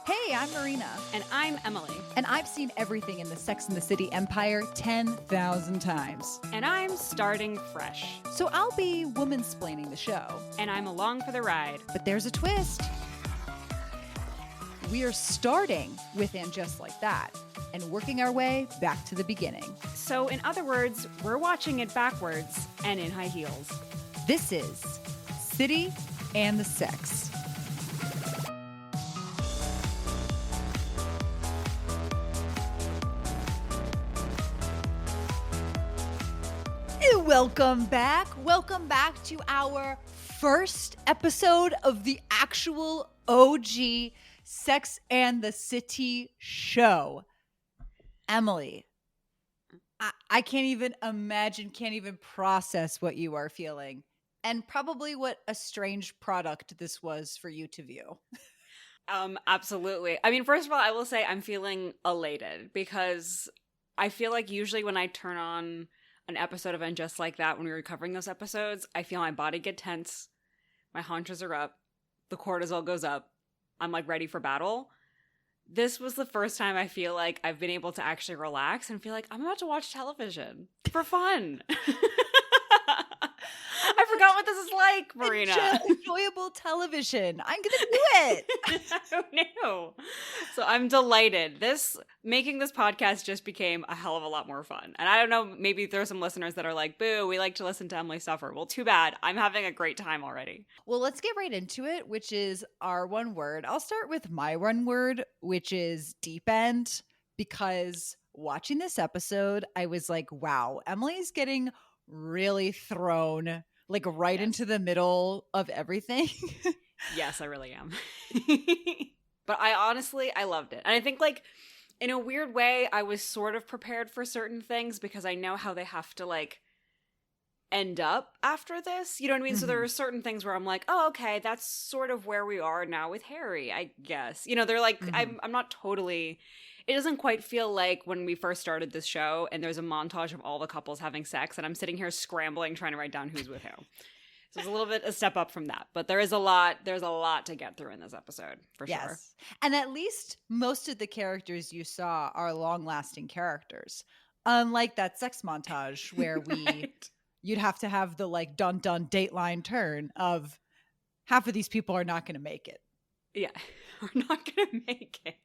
Hey, I'm Marina. And I'm Emily. And I've seen everything in the Sex and the City empire 10,000 times. And I'm starting fresh. So I'll be woman-splaining the show. And I'm along for the ride. But there's a twist. We are starting with And Just Like That and working our way back to the beginning. So in other words, we're watching it backwards and in high heels. This is City and the Sex. Welcome back. Welcome back to our first episode of the actual OG Sex and the City show. Emily, I can't even imagine, can't even process what you are feeling, and probably what a strange product this was for you to view. Absolutely. I mean, first of all, I will say I'm feeling elated because I feel like usually when I turn on an episode of And Just Like That, when we were covering those episodes, I feel my body get tense, my haunches are up, the cortisol goes up, I'm like ready for battle. This was the first time I feel like I've been able to actually relax and feel like I'm about to watch television for fun. I forgot what this is like, Marina. Enjoyable television. I'm gonna do it. Who knew? So I'm delighted. Making this podcast just became a hell of a lot more fun. And I don't know, maybe there's some listeners that are like, boo, we like to listen to Emily suffer. Well, too bad. I'm having a great time already. Well, let's get right into it, which is our one word. I'll start with my one word, which is deep end, because watching this episode, I was like, wow, Emily's getting really thrown like right into the middle of everything. Yes, I really am. But I loved it. And I think like in a weird way, I was sort of prepared for certain things because I know how they have to like end up after this. You know what I mean? Mm-hmm. So there are certain things where I'm like, oh, okay, that's sort of where we are now with Harry, I guess. You know, they're like, mm-hmm. I'm not totally... It doesn't quite feel like when we first started this show and there's a montage of all the couples having sex and I'm sitting here scrambling trying to write down who's with who. So it's a little bit a step up from that. But there's a lot to get through in this episode, for sure. And at least most of the characters you saw are long-lasting characters. Unlike that sex montage where you'd have to have the like dun-dun dateline turn of half of these people are not going to make it. Yeah, we're not going to make it.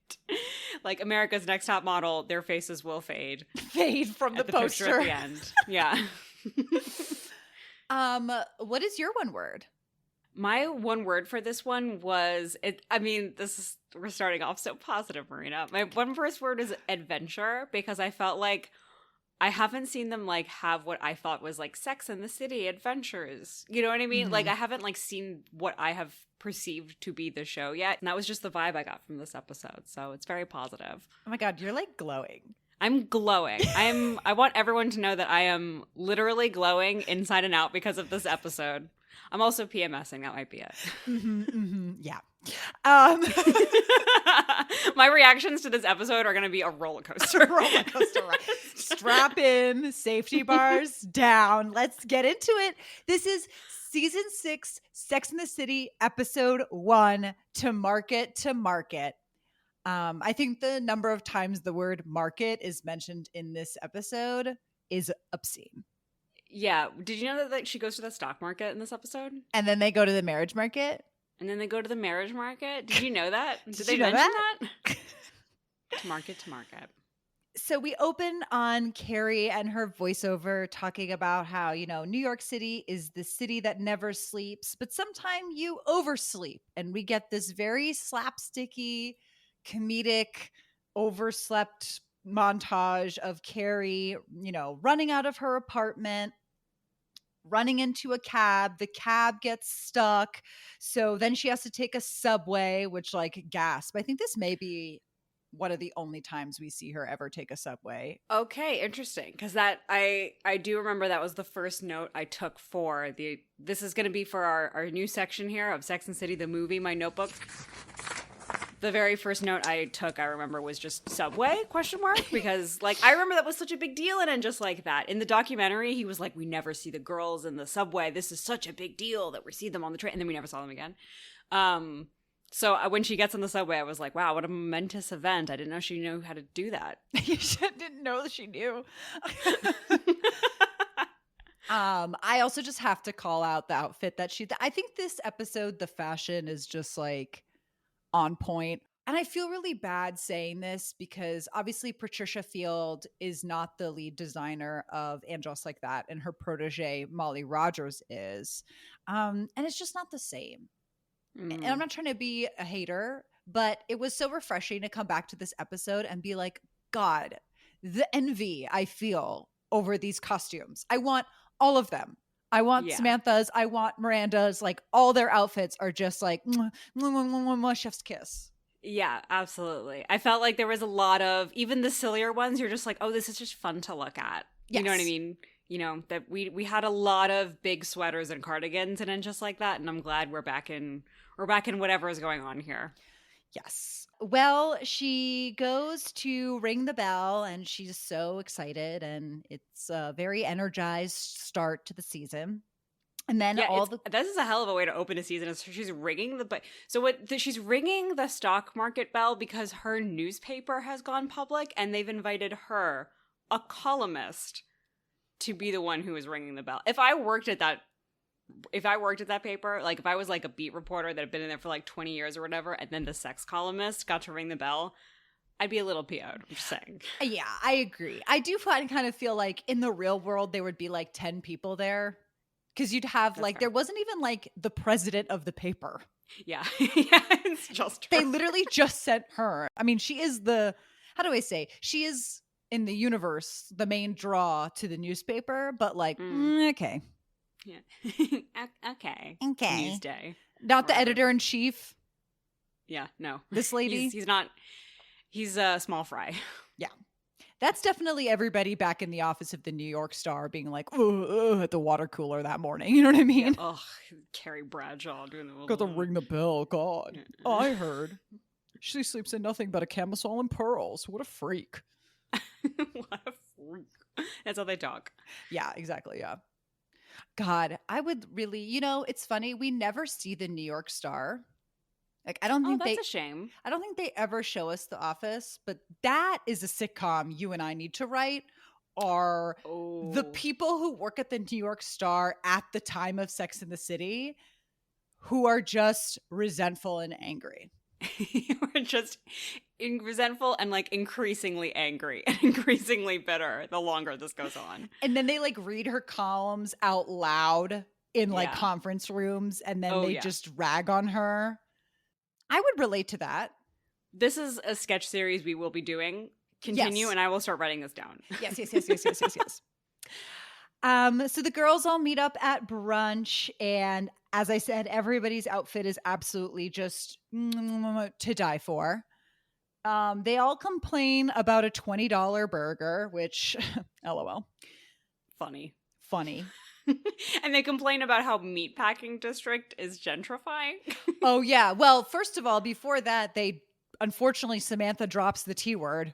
Like America's Next Top Model, their faces will fade. Fade from the poster at the end. Yeah. What is your one word? My one word for this one was we're starting off so positive, Marina. My one first word is adventure, because I felt like I haven't seen them like have what I thought was like Sex and the City adventures. You know what I mean? Mm-hmm. Like I haven't like seen what I have perceived to be the show yet. And that was just the vibe I got from this episode. So it's very positive. Oh my God, you're like glowing. I'm glowing. I want everyone to know that I am literally glowing inside and out because of this episode. I'm also PMSing. That might be it. Mm-hmm, mm-hmm. Yeah. My reactions to this episode are going to be a roller coaster. Right? Strap in, safety bars down. Let's get into it. This is season 6, Sex and the City, episode 1, To Market to Market. I think the number of times the word market is mentioned in this episode is obscene. Yeah. Did you know that she goes to the stock market in this episode? And then they go to the marriage market? And then they go to the marriage market? Did you know that? Did they mention that? To market to market. So we open on Carrie and her voiceover talking about how, you know, New York City is the city that never sleeps, but sometimes you oversleep. And we get this very slapsticky, comedic, overslept montage of Carrie, you know, running out of her apartment, running into a cab. The cab gets stuck. So then she has to take a subway, which like gasp. I think this may be one of the only times we see her ever take a subway. Okay, interesting. Because that I do remember that was the first note I took for this is going to be for our new section here of Sex and City, the movie, my notebook. The very first note I took, I remember, was just subway, ? Because, like, I remember that was such a big deal and just like that. In the documentary, he was like, we never see the girls in the subway. This is such a big deal that we see them on the train. And then we never saw them again. So when she gets on the subway, I was like, wow, what a momentous event. I didn't know she knew how to do that. You didn't know that she knew. I also just have to call out the outfit that I think this episode, the fashion is just like on point. And I feel really bad saying this because obviously Patricia Field is not the lead designer of And Just Like That, and her protege Molly Rogers is. And it's just not the same. And I'm not trying to be a hater, but it was so refreshing to come back to this episode and be like, God, the envy I feel over these costumes. I want all of them. I want Samantha's, I want Miranda's, like all their outfits are just like mwah, mwah, mwah, mwah, mwah, chef's kiss. Yeah, absolutely. I felt like there was a lot of, even the sillier ones, you're just like, oh, this is just fun to look at. Yes. You know what I mean? You know, that we had a lot of big sweaters and cardigans and just like that, and I'm glad we're back in whatever is going on here. Yes. Well, she goes to ring the bell and she's so excited, and it's a very energized start to the season. And then this is a hell of a way to open a season. She's ringing she's ringing the stock market bell because her newspaper has gone public and they've invited her, a columnist, to be the one who is ringing the bell. If I worked at that paper, like if I was like a beat reporter that had been in there for like 20 years or whatever, and then the sex columnist got to ring the bell, I'd be a little PO'd, I'm just saying. Yeah, I agree. I do kind of feel like in the real world, there would be like 10 people there. Because you'd have there wasn't even like the president of the paper. Yeah. Yeah, it's just her. They literally just sent her. I mean, she is she is in the universe, the main draw to the newspaper, but like, okay. Yeah. Okay. Newsday. Not the editor-in-chief. Yeah, no. This lady? He's a small fry. Yeah. That's definitely everybody back in the office of the New York Star being like, oh, at the water cooler that morning. You know what I mean? Yeah. Carrie Bradshaw doing the got to ring the bell. God. Yeah. I heard. She sleeps in nothing but a camisole and pearls. What a freak. What a freak. That's how they talk. Yeah, exactly. Yeah. God, I would really, it's funny. We never see the New York Star. Like, I don't think that's a shame. I don't think they ever show us The Office, but that is a sitcom you and I need to write. Are the people who work at the New York Star at the time of Sex and the City who are just resentful and angry. We're just resentful and like increasingly angry and increasingly bitter the longer this goes on. And then they like read her columns out loud in like conference rooms, and then they just rag on her. I would relate to that. This is a sketch series we will be doing. Continue, and I will start writing this down. Yes. So the girls all meet up at brunch, and as I said, everybody's outfit is absolutely just to die for. They all complain about a $20 burger, which, LOL. Funny. And they complain about how Meatpacking District is gentrifying. Oh, yeah. Well, first of all, before that, unfortunately, Samantha drops the T word.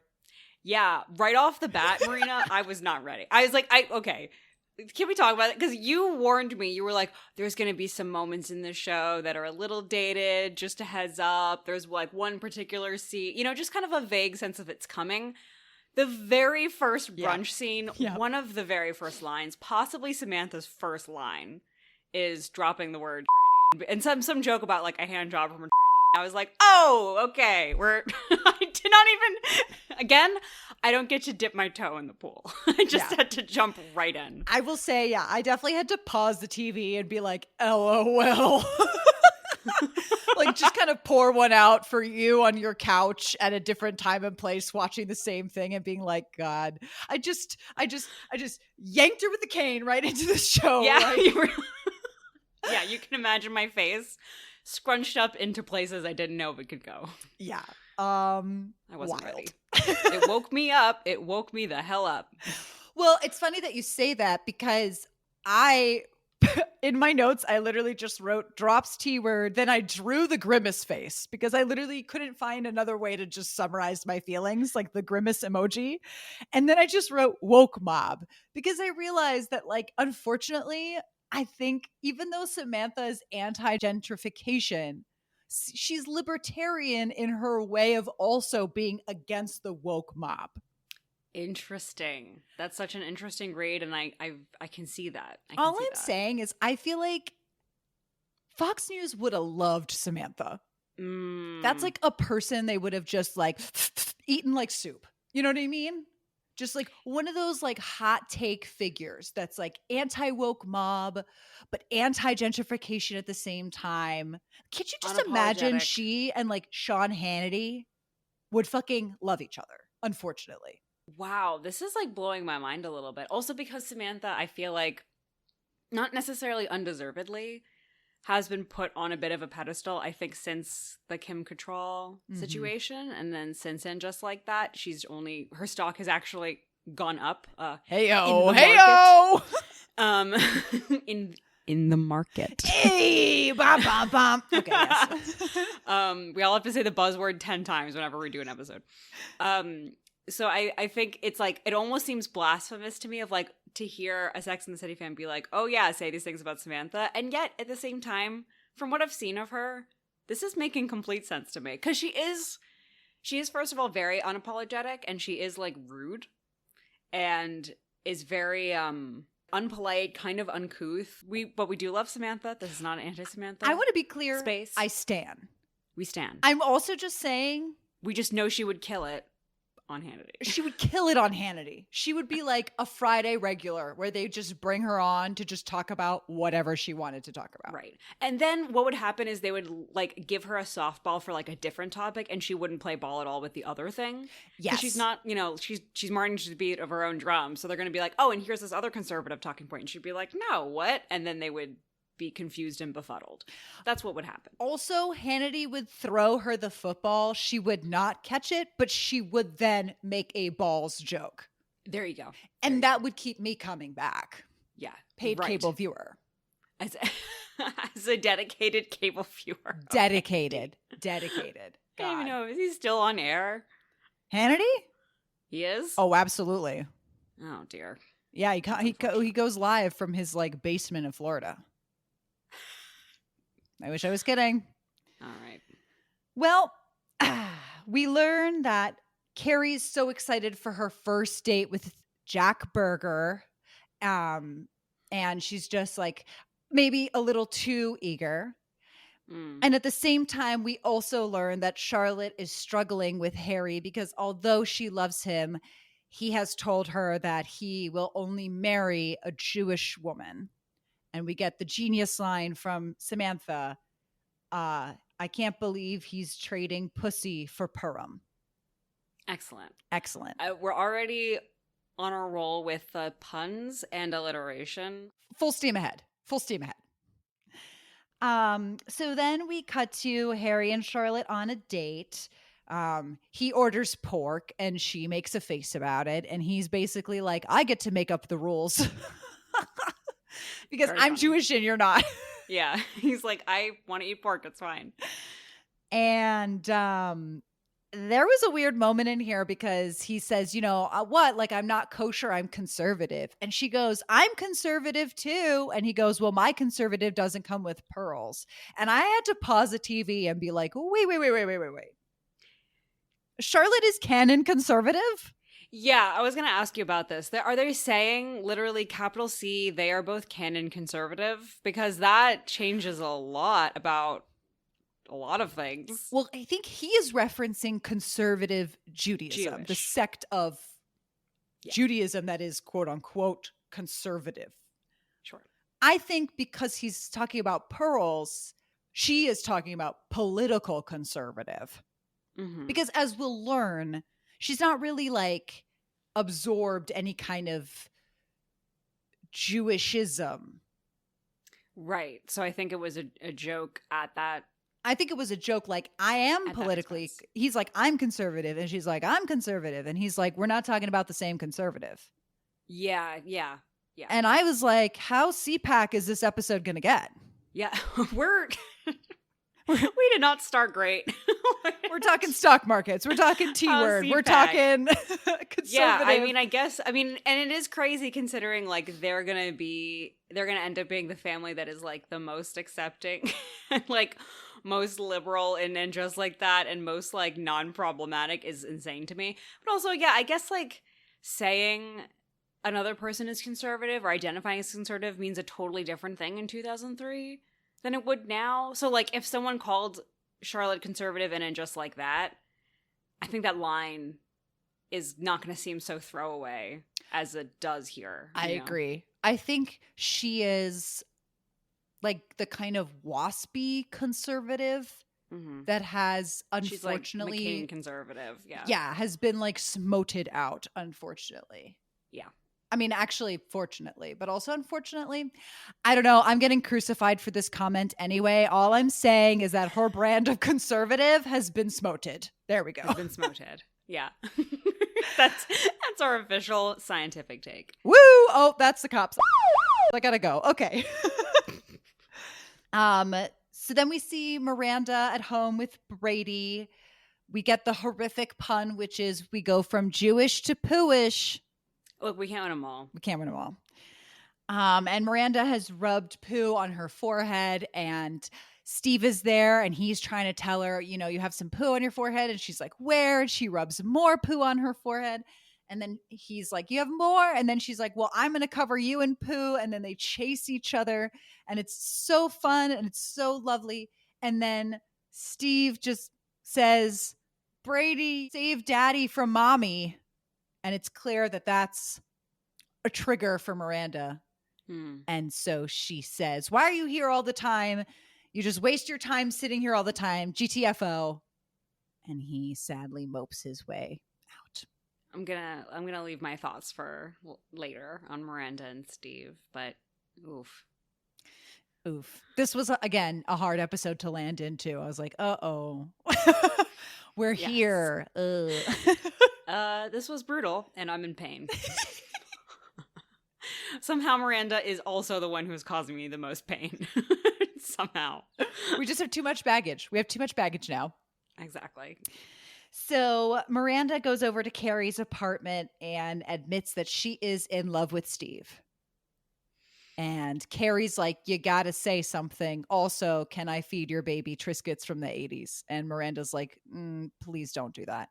Yeah, right off the bat, Marina, I was not ready. I was like, okay, can we talk about it? Because you warned me. You were like, there's going to be some moments in the show that are a little dated, just a heads up. There's like one particular scene, just kind of a vague sense of it's coming. The very first brunch scene, one of the very first lines, possibly Samantha's first line, is dropping the word tranny. And some joke about like a hand job from a tranny. I was like, oh, okay. I did not even, again, I don't get to dip my toe in the pool. I just had to jump right in. I will say, I definitely had to pause the TV and be like, LOL. Like just kind of pour one out for you on your couch at a different time and place, watching the same thing and being like, God, I just yanked her with the cane right into the show. Yeah, like. Yeah, you can imagine my face scrunched up into places I didn't know it could go. Yeah. I wasn't ready. It woke me up. It woke me the hell up. Well, it's funny that you say that because in my notes, I literally just wrote drops T word. Then I drew the grimace face because I literally couldn't find another way to just summarize my feelings, like the grimace emoji. And then I just wrote woke mob because I realized that, like, unfortunately, I think even though Samantha is anti-gentrification, She's libertarian in her way of also being against the woke mob. Interesting. That's such an interesting read, and I can see that. All I'm saying is I feel like Fox News would have loved Samantha. That's like a person they would have just like eaten like soup. You know what I mean? Just like one of those like hot take figures that's like anti-woke mob, but anti-gentrification at the same time. Can't you just imagine she and like Sean Hannity would fucking love each other, unfortunately. Wow, this is like blowing my mind a little bit. Also because Samantha, I feel like, not necessarily undeservedly, has been put on a bit of a pedestal, I think, since the Kim Cattrall situation. And then since then, just like that, her stock has actually gone up. Hey-o! In the market. Hey! Bom, bom, bom. Okay, yes. We all have to say the buzzword 10 times whenever we do an episode. So I think it's like, it almost seems blasphemous to me of like, to hear a Sex and the City fan be like, oh yeah, say these things about Samantha. And yet at the same time, from what I've seen of her, this is making complete sense to me. Because she is first of all very unapologetic, and she is like rude and is very unpolite, kind of uncouth. But we do love Samantha. This is not an anti-Samantha. I want to be clear. Space. I stan. We stan. I'm also just saying. We just know she would kill it on Hannity. She would kill it on Hannity. She would be like a Friday regular where they just bring her on to just talk about whatever she wanted to talk about. Right. And then what would happen is they would like give her a softball for like a different topic, and she wouldn't play ball at all with the other thing. Yes. She's not, she's marching to the beat of her own drum. So they're going to be like, oh, and here's this other conservative talking point. And she'd be like, no, what? And then they would be confused and befuddled. That's what would happen. Also, Hannity would throw her the football. She would not catch it, but she would then make a balls joke. There you go. And that would keep me coming back. Yeah. Paid cable viewer. As a dedicated cable viewer. Dedicated. God. I don't even know. Is he still on air? Hannity? He is? Oh, absolutely. Oh, dear. Yeah, he goes live from his like basement in Florida. I wish I was kidding. All right. Well, we learn that Carrie's so excited for her first date with Jack Berger. And she's just like maybe a little too eager. And at the same time, we also learn that Charlotte is struggling with Harry because although she loves him, he has told her that he will only marry a Jewish woman. And we get the genius line from Samantha. I can't believe he's trading pussy for Purim. Excellent. We're already on a roll with puns and alliteration. Full steam ahead. So then we cut to Harry and Charlotte on a date. He orders pork and she makes a face about it. And he's basically like, I get to make up the rules. Because Very I'm funny. Jewish and you're not. Yeah. He's like, I want to eat pork. It's fine. And there was a weird moment in here because he says, what? Like, I'm not kosher. I'm conservative. And she goes, I'm conservative too. And he goes, well, my conservative doesn't come with pearls. And I had to pause the TV and be like, wait. Charlotte is canon conservative? Yeah, I was going to ask you about this. Are they saying literally capital C, they are both canon conservative? Because that changes a lot about a lot of things. Well, I think he is referencing conservative Judaism, the sect of Judaism that is quote unquote conservative. Sure. I think because he's talking about pearls, she is talking about political conservative. Mm-hmm. Because as we'll learn, she's not really like absorbed any kind of Jewishism. Right. So I think it was a joke at that. I think it was a joke like, I am politically, he's like, I'm conservative. And she's like, I'm conservative. And he's like, we're not talking about the same conservative. Yeah. And I was like, how CPAC is this episode going to get? Yeah. We did not start great. We're talking stock markets. We're talking T-word. We're talking conservative. Yeah, and it is crazy considering like they're gonna end up being the family that is like the most accepting. Like most liberal and just like that and most like non-problematic is insane to me. But also, yeah, I guess like saying another person is conservative or identifying as conservative means a totally different thing in 2003 than it would now. So like if someone called Charlotte conservative and just like that, I think that line is not going to seem so throwaway as it does here. I agree. I think she is like the kind of waspy conservative that has unfortunately she's like McCain conservative. Yeah, has been like smoted out, unfortunately. Yeah. I mean, actually, fortunately, but also unfortunately. I don't know. I'm getting crucified for this comment anyway. All I'm saying is that her brand of conservative has been smoted. There we go. Has been smoted. Yeah. That's our official scientific take. Woo! Oh, that's the cops. I gotta go. Okay. So then we see Miranda at home with Brady. We get the horrific pun, which is we go from Jewish to pooish. Look, we can't win them all. We can't win them all. And Miranda has rubbed poo on her forehead, and Steve is there, and he's trying to tell her, you know, you have some poo on your forehead. And she's like, where? And she rubs more poo on her forehead. And then he's like, you have more? And then she's like, well, I'm going to cover you in poo. And then they chase each other, and it's so fun, and it's so lovely. And then Steve just says, Brady, save daddy from mommy. And it's clear that that's a trigger for Miranda. And so she says, why are you here all the time? You just waste your time sitting here all the time. GTFO. And he sadly mopes his way out. I'm gonna leave my thoughts for later on Miranda and Steve, but oof. This was, again, a hard episode to land into. I was like, uh-oh. We're here. This was brutal, and I'm in pain. Somehow Miranda is also the one who's causing me the most pain. Somehow. We just have too much baggage. We have too much baggage now. Exactly. So Miranda goes over to Carrie's apartment and admits that she is in love with Steve. And Carrie's like, you got to say something. Also, can I feed your baby Triscuits from the 80s? And Miranda's like, please don't do that.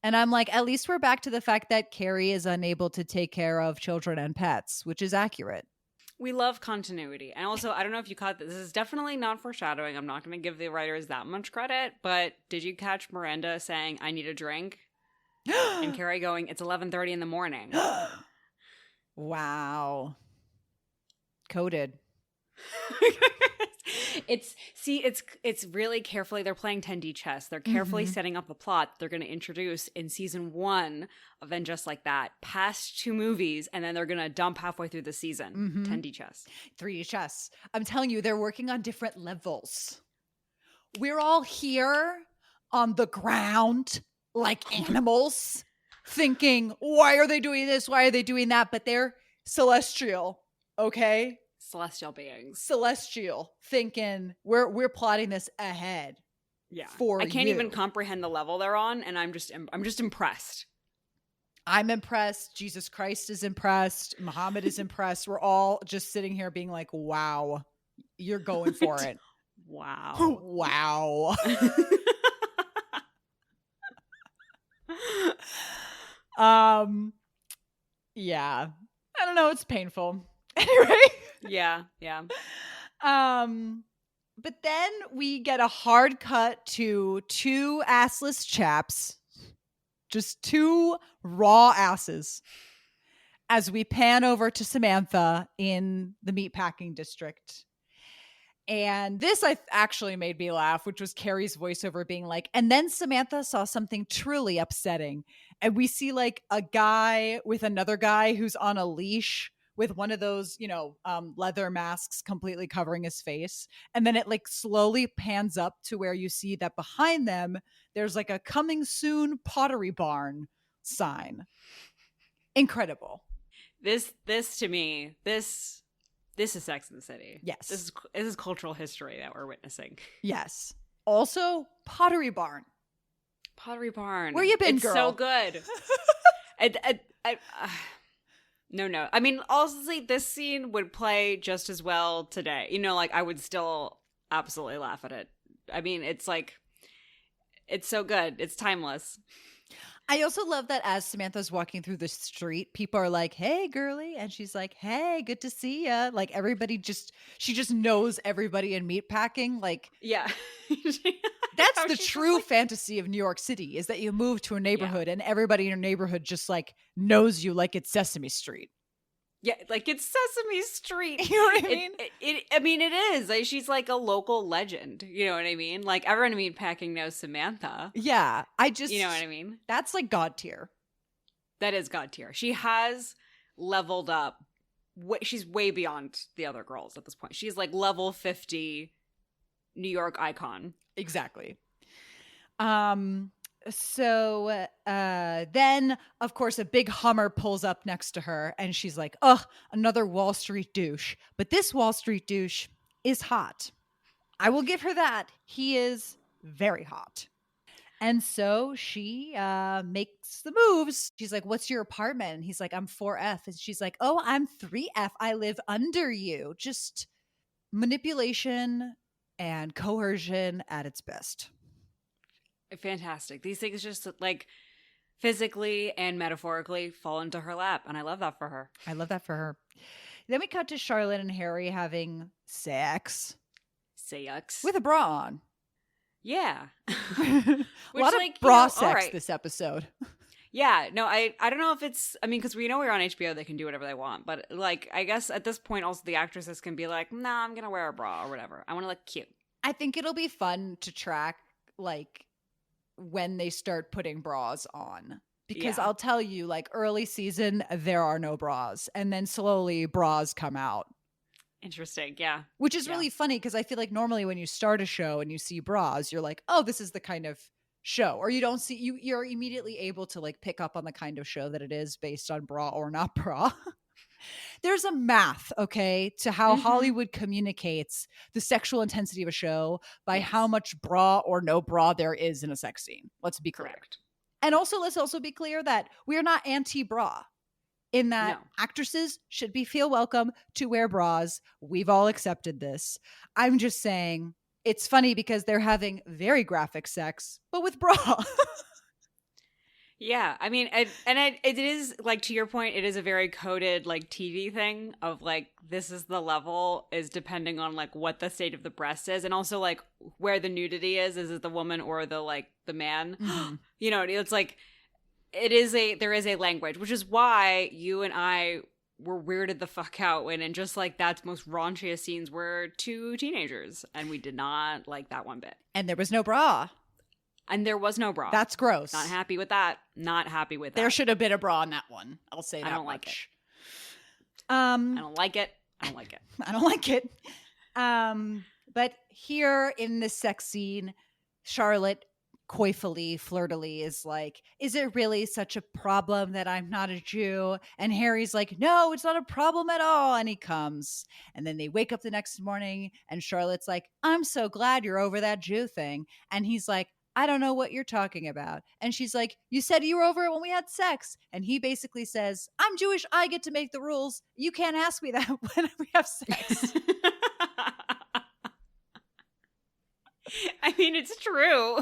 And I'm like, at least we're back to the fact that Carrie is unable to take care of children and pets, which is accurate. We love continuity. And also, I don't know if you caught this. This is definitely not foreshadowing. I'm not going to give the writers that much credit. But did you catch Miranda saying, I need a drink? And Carrie going, it's 11:30 in the morning. Wow. Coded. It's really carefully, they're playing 10D chess. They're carefully setting up the plot they're going to introduce in season 1 of Then Just Like That, past 2 movies, and then they're going to dump halfway through the season. 10D chess. 3D chess. I'm telling you, they're working on different levels. We're all here on the ground like animals thinking, why are they doing this? Why are they doing that? But they're celestial, okay? Celestial beings. Celestial, thinking we're plotting this ahead. Yeah. For I can't you. even comprehend the level they're on, and I'm just impressed. I'm impressed. Jesus Christ is impressed. Muhammad is impressed. We're all just sitting here being like, wow, you're going for it. Wow. Wow. Yeah. I don't know. It's painful. Anyway. Yeah. But then we get a hard cut to 2 assless chaps. Just 2 raw asses. As we pan over to Samantha in the meatpacking district. And this actually made me laugh, which was Carrie's voiceover being like, and then Samantha saw something truly upsetting. And we see like a guy with another guy who's on a leash with one of those, leather masks completely covering his face. And then it like slowly pans up to where you see that behind them, there's like a coming soon Pottery Barn sign. Incredible. This to me, this is Sex and the City. Yes. This is cultural history that we're witnessing. Yes. Also, Pottery Barn. Pottery Barn. Where you been, it's girl? So good. No. I mean, honestly, this scene would play just as well today. I would still absolutely laugh at it I mean, it's like, it's so good. It's timeless. I also love that as Samantha's walking through the street, people are like, "Hey, girly," and she's like, "Hey, good to see ya." Like she just knows everybody in meatpacking. Like Yeah. that's How the she's just true like, fantasy of New York City is that you move to a yeah. neighborhood and everybody in your neighborhood just like knows you like it's Sesame Street. Yeah, like it's Sesame Street. You know what I It, mean? I mean, it is. Like, she's like a local legend. You know what I mean? Like, everyone in Meatpacking knows Samantha. Yeah, You know what I mean? that's like God tier. That is God tier. She has leveled up. She's way beyond the other girls at this point. She's like level 50 New York icon. Exactly. So then of course a big Hummer pulls up next to her and she's like, "Oh, another Wall Street douche." But this Wall Street douche is hot. I will give her that. He is very hot. And so she makes the moves. She's like, "What's your apartment?" And he's like, "I'm 4F." And she's like, "Oh, I'm 3F. I live under you." Just manipulation and coercion at its best. Fantastic. These things just like physically and metaphorically fall into her lap. And I love that for her. I love that for her. Then we cut to Charlotte and Harry having sex Say yucks. with a bra on. Yeah. A Which, lot like, of bra all sex right. this episode. Yeah, no, I don't know if it's, I mean, because we know we're on HBO, they can do whatever they want, but like, I guess at this point also the actresses can be like, nah, I'm gonna wear a bra or whatever. I want to look cute. I think it'll be fun to track like when they start putting bras on. Because Yeah. I'll tell you, like early season, there are no bras. And then slowly bras come out. Interesting, yeah. Which is Yeah. really funny because I feel like normally when you start a show and you see bras, you're like, oh, this is the kind of show. Or you don't see you're immediately able to like pick up on the kind of show that it is based on bra or not bra. There's a math, okay, to how Mhm. Hollywood communicates the sexual intensity of a show by Yes. how much bra or no bra there is in a sex scene. Let's be clear. Correct. And also, let's also be clear that we are not anti-bra in that No. actresses should feel welcome to wear bras. We've all accepted this. I'm just saying it's funny because they're having very graphic sex, but with bra. Yeah, I mean, it is like, to your point, it is a very coded like TV thing of like, this is the level is depending on like what the state of the breast is, and also like where the nudity is it the woman or the like the man? Mhm. You know, it's like there is a language, which is why you and I were weirded the fuck out when in just like that's most raunchiest scenes were two teenagers, and we did not like that one bit. And there was no bra. And there was no bra. That's gross. Not happy with that. Not happy with that. There should have been a bra in that one. I'll say that I don't like much. I don't like it. I don't like it. I don't like it. But here in this sex scene, Charlotte coyfully, flirtily is like, "Is it really such a problem that I'm not a Jew?" And Harry's like, "No, it's not a problem at all." And he comes. And then they wake up the next morning and Charlotte's like, "I'm so glad you're over that Jew thing." And he's like, "I don't know what you're talking about." And she's like, "You said you were over it when we had sex." And he basically says, "I'm Jewish. I get to make the rules. You can't ask me that when we have sex." I mean, it's true.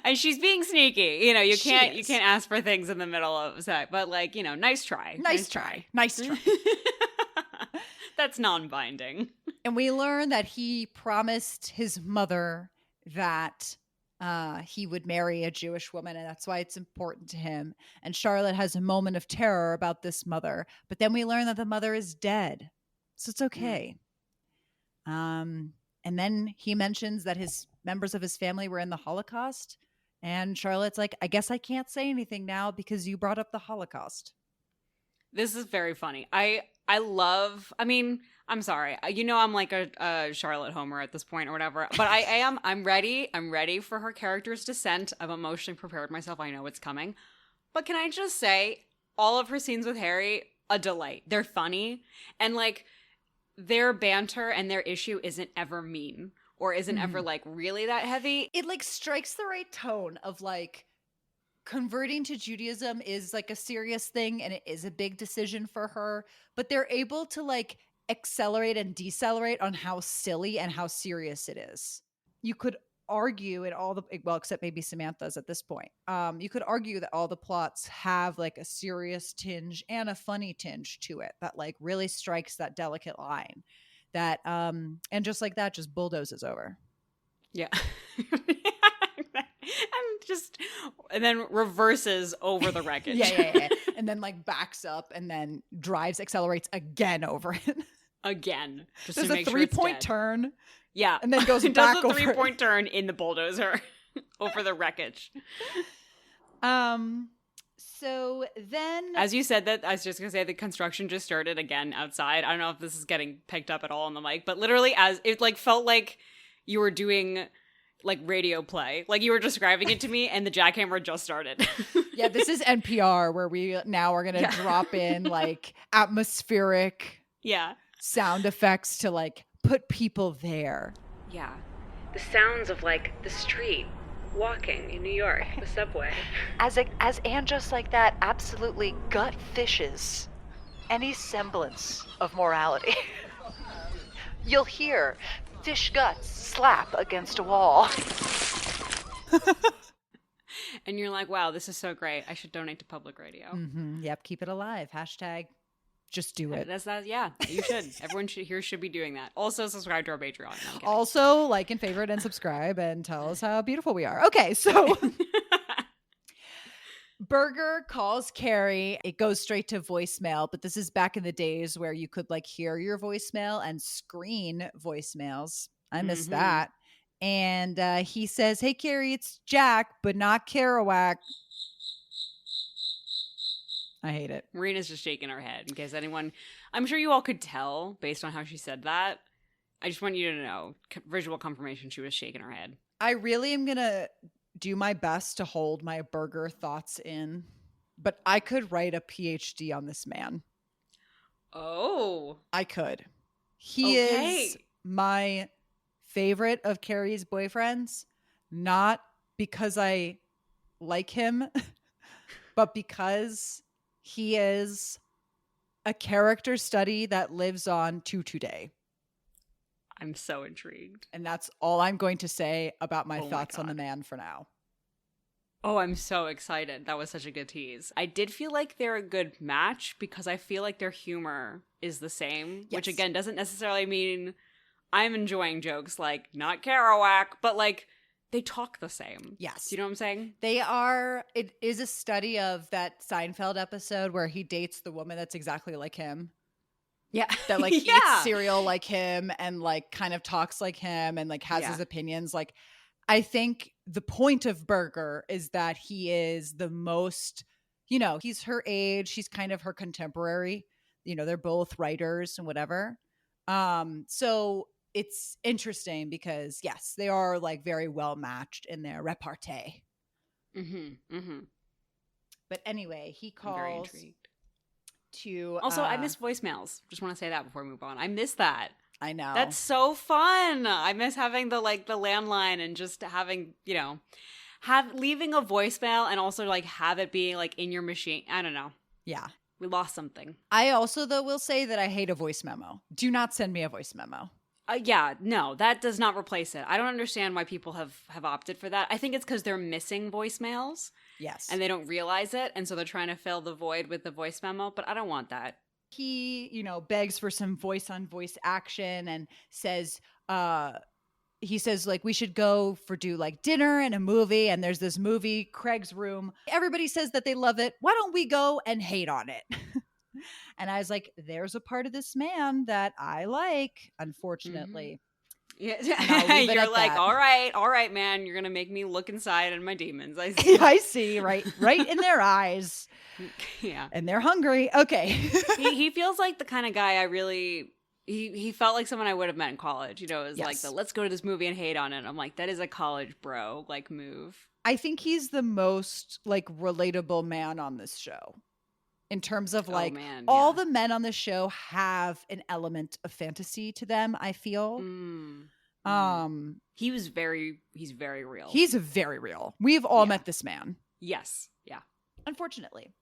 And she's being sneaky. You know, you can't ask for things in the middle of sex, but like, you know, nice try. Nice try. Nice try. That's non-binding. And we learn that he promised his mother that he would marry a Jewish woman, and that's why it's important to him. And Charlotte has a moment of terror about this mother, but then we learn that the mother is dead, so it's okay. And then he mentions that his members of his family were in the Holocaust, and Charlotte's like, "I guess I can't say anything now because you brought up the Holocaust." This is very funny. I mean, I'm sorry. You know, I'm like a Charlotte Homer at this point or whatever, but I'm ready for her character's descent. I've emotionally prepared myself. I know it's coming. But can I just say, all of her scenes with Harry, a delight. They're funny, and like their banter and their issue isn't ever mean or isn't ever like really that heavy. It like strikes the right tone of like, converting to Judaism is like a serious thing and it is a big decision for her, but they're able to like accelerate and decelerate on how silly and how serious it is. you could argue in all the, well, except maybe Samantha's at this point, you could argue that all the plots have like a serious tinge and a funny tinge to it that like really strikes that delicate line that and just like that just bulldozes over. Yeah. And then reverses over the wreckage. Yeah. And then like backs up and then accelerates again over it. Again. Just There's to a make sure it's 3-point dead. turn. Yeah. And then goes it back does a over 3-point turn in the bulldozer over the wreckage. So then, as you said that, I was just gonna say the construction just started again outside. I don't know if this is getting picked up at all on the mic, but literally as it like felt like you were doing like radio play, like you were describing it to me, and the jackhammer just started. Yeah, this is NPR where we now are gonna drop in like atmospheric sound effects to like put people there. Yeah, the sounds of like the street. Walking in New York, the subway. As Anne just like that absolutely gut fishes any semblance of morality. You'll hear fish guts slap against a wall. And you're like, wow, this is so great. I should donate to public radio. Mm-hmm. Yep, keep it alive. Hashtag just do it. That's that. Yeah, you should. Everyone should be doing that. Also, subscribe to our Patreon. No, also, like and favorite and subscribe and tell us how beautiful we are. Okay, so Berger calls Carrie. It goes straight to voicemail, but this is back in the days where you could like hear your voicemail and screen voicemails. I miss that. And he says, "Hey, Carrie, it's Jack, but not Kerouac." I hate it. Marina's just shaking her head in case anyone... I'm sure you all could tell based on how she said that. I just want you to know, visual confirmation, she was shaking her head. I really am going to do my best to hold my Berger thoughts in, but I could write a PhD on this man. Oh. I could. He is my favorite of Carrie's boyfriends, not because I like him, but because... he is a character study that lives on to today. I'm so intrigued. And that's all I'm going to say about my thoughts on the man for now. Oh, I'm so excited. That was such a good tease. I did feel like they're a good match because I feel like their humor is the same, which again doesn't necessarily mean I'm enjoying jokes like not Kerouac, but like they talk the same. Yes. Do you know what I'm saying? They are. It is a study of that Seinfeld episode where he dates the woman that's exactly like him. Yeah. That like eats cereal like him and like kind of talks like him and like has his opinions. Like, I think the point of Berger is that he is the most, you know, he's her age. He's kind of her contemporary. You know, they're both writers and whatever. So it's interesting because yes, they are like very well matched in their repartee. But anyway, he calls. I'm very intrigued. To also, I miss voicemails. Just want to say that before we move on. I miss that. I know. That's so fun. I miss having the landline and just having, you know, leaving a voicemail and also like have it be like in your machine. I don't know. Yeah. We lost something. I also though will say that I hate a voice memo. Do not send me a voice memo. No, that does not replace it. I don't understand why people have opted for that. I think it's because they're missing voicemails. Yes. And they don't realize it. And so they're trying to fill the void with the voice memo. But I don't want that. He, you know, begs for some voice on voice action and says, he says like we should go do like dinner and a movie. And there's this movie, Craig's Room. Everybody says that they love it. Why don't we go and hate on it? And I was like, there's a part of this man that I like, unfortunately. Yeah, you're like, all right, man. You're going to make me look inside and my demons. I see. I see, right in their eyes. Yeah. And they're hungry. Okay. he feels like the kind of guy I really... He felt like someone I would have met in college. You know, it was like let's go to this movie and hate on it. I'm like, that is a college bro, like, move. I think he's the most, like, relatable man on this show. In terms of like all the men on the show have an element of fantasy to them, I feel. He's very real. He's very real. We've all met this man. Yes. Yeah. Unfortunately.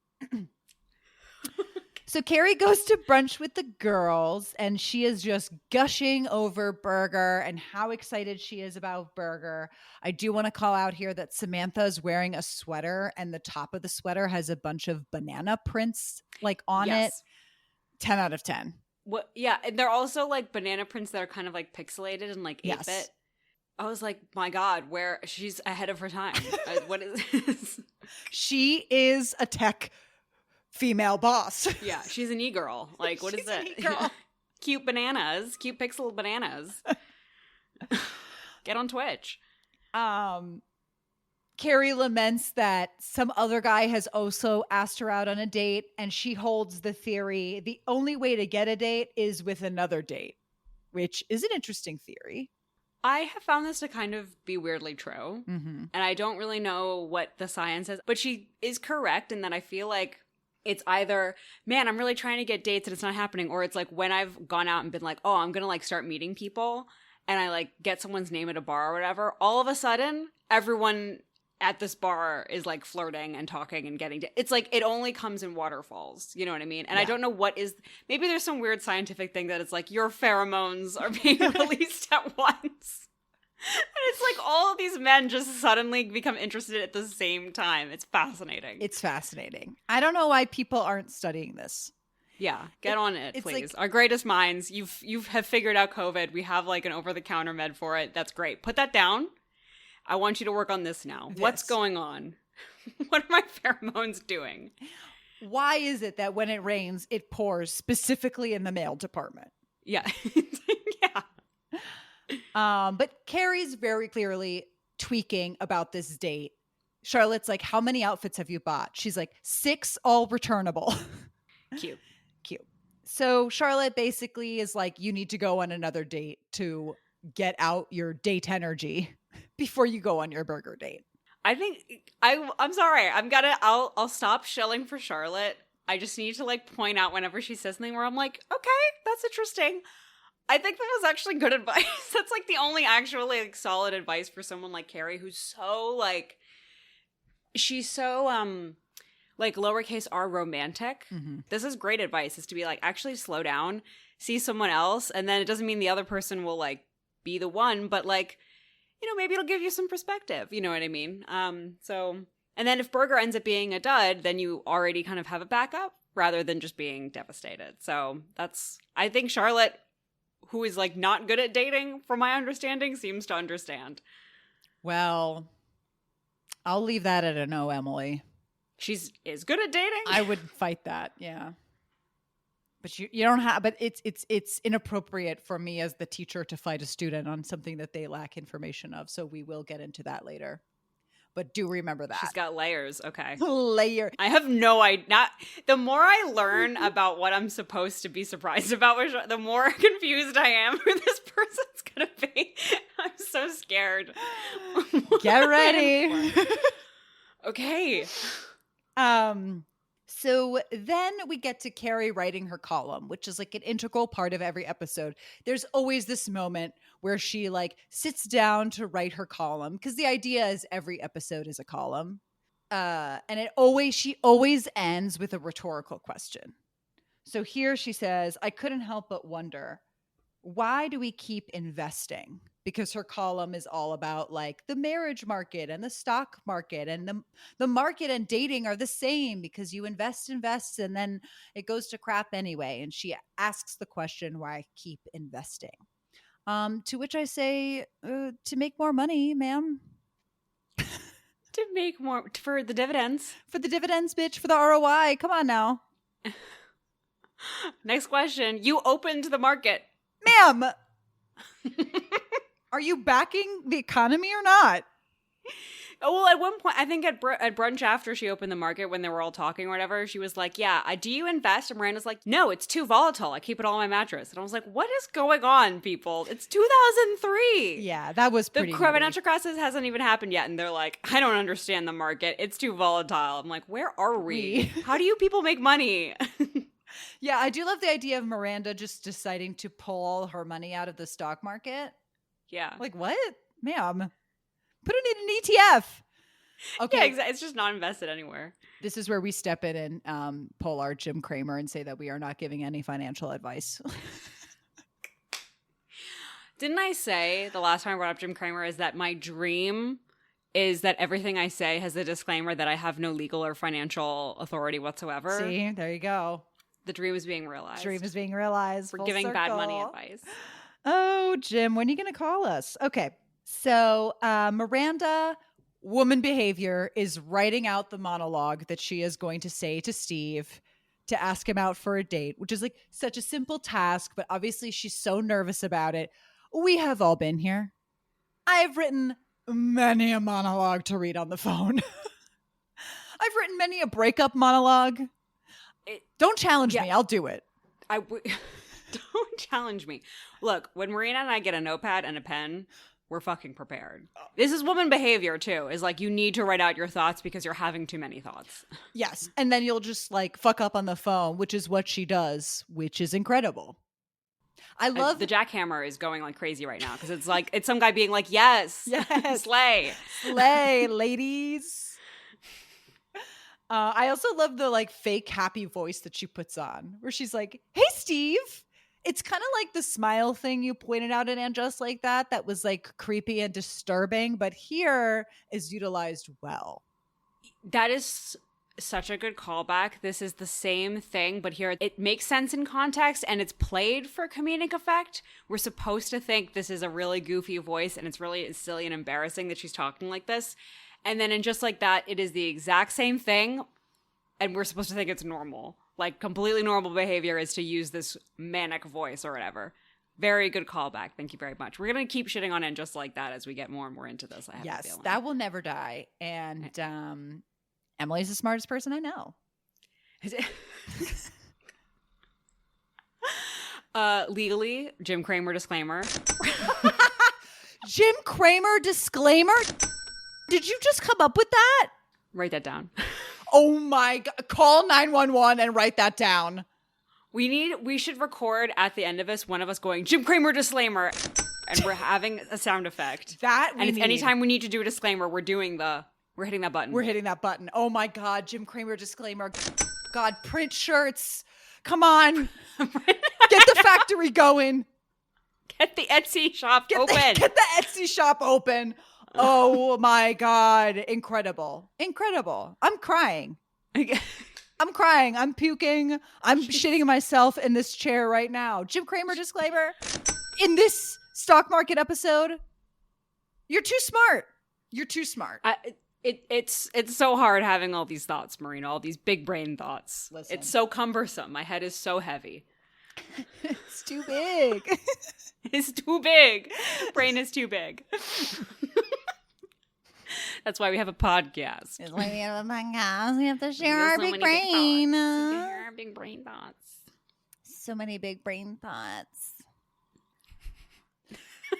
So Carrie goes to brunch with the girls and she is just gushing over Burger and how excited she is about Burger. I do want to call out here that Samantha is wearing a sweater and the top of the sweater has a bunch of banana prints like on it. Yes. 10 out of 10. What? Yeah, and they're also like banana prints that are kind of like pixelated and like 8-bit. Yes. I was like, my God, where she's ahead of her time. What is this? She is a tech female boss. Yeah, she's an e-girl. Like, what is that? E-girl. Cute bananas, cute pixel bananas. Get on Twitch. Carrie laments that some other guy has also asked her out on a date, and she holds the theory the only way to get a date is with another date, which is an interesting theory. I have found this to kind of be weirdly true, and I don't really know what the science is, but she is correct in that I feel like it's either, man, I'm really trying to get dates and it's not happening, or it's like when I've gone out and been like, oh, I'm gonna like start meeting people, and I like get someone's name at a bar or whatever, all of a sudden, everyone at this bar is like flirting and talking and getting it's like it only comes in waterfalls, you know what I mean? And I don't know what is, maybe there's some weird scientific thing that it's like your pheromones are being released at once, and it's like all of these men just suddenly become interested at the same time. It's fascinating. It's fascinating. I don't know why people aren't studying this. Yeah, get on it, please. Like, our greatest minds, you have figured out COVID. We have like an over-the-counter med for it. That's great. Put that down. I want you to work on this now. What's going on? What are my pheromones doing? Why is it that when it rains, it pours specifically in the male department? Yeah. But Carrie's very clearly tweaking about this date. Charlotte's like, how many outfits have you bought? She's like, 6, all returnable. Cute. So Charlotte basically is like, you need to go on another date to get out your date energy before you go on your burger date. I think I'm sorry. I'll stop shilling for Charlotte. I just need to like point out whenever she says something where I'm like, okay, that's interesting. I think that was actually good advice. That's like the only actually like solid advice for someone like Carrie, who's so like, she's so like lowercase r romantic. This is great advice, is to be like, actually slow down, see someone else, and then it doesn't mean the other person will like be the one, but like, you know, maybe it'll give you some perspective, you know what I mean? So, and then if Burger ends up being a dud, then you already kind of have a backup rather than just being devastated. So that's, I think Charlotte, who is like not good at dating from my understanding, seems to understand. Well, I'll leave that at a no, Emily. Is good at dating. I would fight that. Yeah. But you don't have, but it's inappropriate for me as the teacher to fight a student on something that they lack information of. So we will get into that later. But do remember that. She's got layers. Okay. Layer. I have no idea. The more I learn about what I'm supposed to be surprised about, the more confused I am who this person's going to be. I'm so scared. Get ready. Okay. So then we get to Carrie writing her column, which is like an integral part of every episode. There's always this moment where she like sits down to write her column, because the idea is every episode is a column. And she always ends with a rhetorical question. So here she says, I couldn't help but wonder, why do we keep investing? Because her column is all about like the marriage market and the stock market, and the market and dating are the same because you invest, and then it goes to crap anyway. And she asks the question, why keep investing? To which I say, to make more money, ma'am. To make more, for the dividends. For the dividends, bitch, for the ROI. Come on now. Next question. You opened the market. Ma'am. Are you backing the economy or not? Oh, well, at one point, I think at brunch after she opened the market, when they were all talking or whatever, she was like, yeah, do you invest? And Miranda's like, no, it's too volatile. I keep it all on my mattress. And I was like, what is going on, people? It's 2003. Yeah, that was pretty The financial crisis hasn't even happened yet. And they're like, I don't understand the market. It's too volatile. I'm like, where are we? How do you people make money? Yeah, I do love the idea of Miranda just deciding to pull all her money out of the stock market. Yeah. Like, what? Ma'am, put it in an ETF. Okay. Yeah, exactly. It's just not invested anywhere. This is where we step in and pull our Jim Cramer and say that we are not giving any financial advice. Didn't I say the last time I brought up Jim Cramer is that my dream is that everything I say has a disclaimer that I have no legal or financial authority whatsoever? See, there you go. The dream is being realized. Dream is being realized. We're giving bad money advice. Oh, Jim, when are you going to call us? Okay. So Miranda, woman behavior, is writing out the monologue that she is going to say to Steve to ask him out for a date, which is like such a simple task, but obviously she's so nervous about it. We have all been here. I've written many a monologue to read on the phone. I've written many a breakup monologue. Don't challenge me. I'll do it. Don't challenge me. Look, when Marina and I get a notepad and a pen, we're fucking prepared. This is woman behavior too. Is like you need to write out your thoughts because you're having too many thoughts. Yes. And then you'll just like fuck up on the phone, which is what she does, which is incredible. I love the jackhammer is going like crazy right now because it's like it's some guy being like, yes, slay, ladies. I also love the like fake happy voice that she puts on, where she's like, "Hey, Steve." It's kind of like the smile thing you pointed out in And Just Like That. That was like creepy and disturbing, but here is utilized well. That is such a good callback. This is the same thing, but here it makes sense in context and it's played for comedic effect. We're supposed to think this is a really goofy voice and it's really silly and embarrassing that she's talking like this. And then in Just Like That, it is the exact same thing and we're supposed to think it's normal. Like completely normal behavior is to use this manic voice or whatever. Very good callback. Thank you very much. We're going to keep shitting on it just like that as we get more and more into this. I have a feeling. That will never die. And Emily's the smartest person I know. Legally, Jim Cramer disclaimer. Jim Cramer disclaimer? Did you just come up with that? Write that down. Oh my God. Call 911 and write that down. We should record at the end of this, one of us going, Jim Cramer disclaimer. And we're having a sound effect. Anytime we need to do a disclaimer, we're hitting that button. We're hitting that button. Oh my God. Jim Cramer disclaimer. God, print shirts. Come on. Get the factory going. Get the Etsy shop open. Get the Etsy shop open. Oh my God. Incredible. I'm crying. I'm puking. I'm shitting myself in this chair right now. Jim Cramer disclaimer. In this stock market episode, you're too smart. It's so hard having all these thoughts, Marina, all these big brain thoughts. Listen. It's so cumbersome. My head is so heavy. It's too big. It's too big. Brain is too big. That's why we have a podcast. It's why we have a podcast. We have to share our big brain. Share our big brain thoughts. So many big brain thoughts.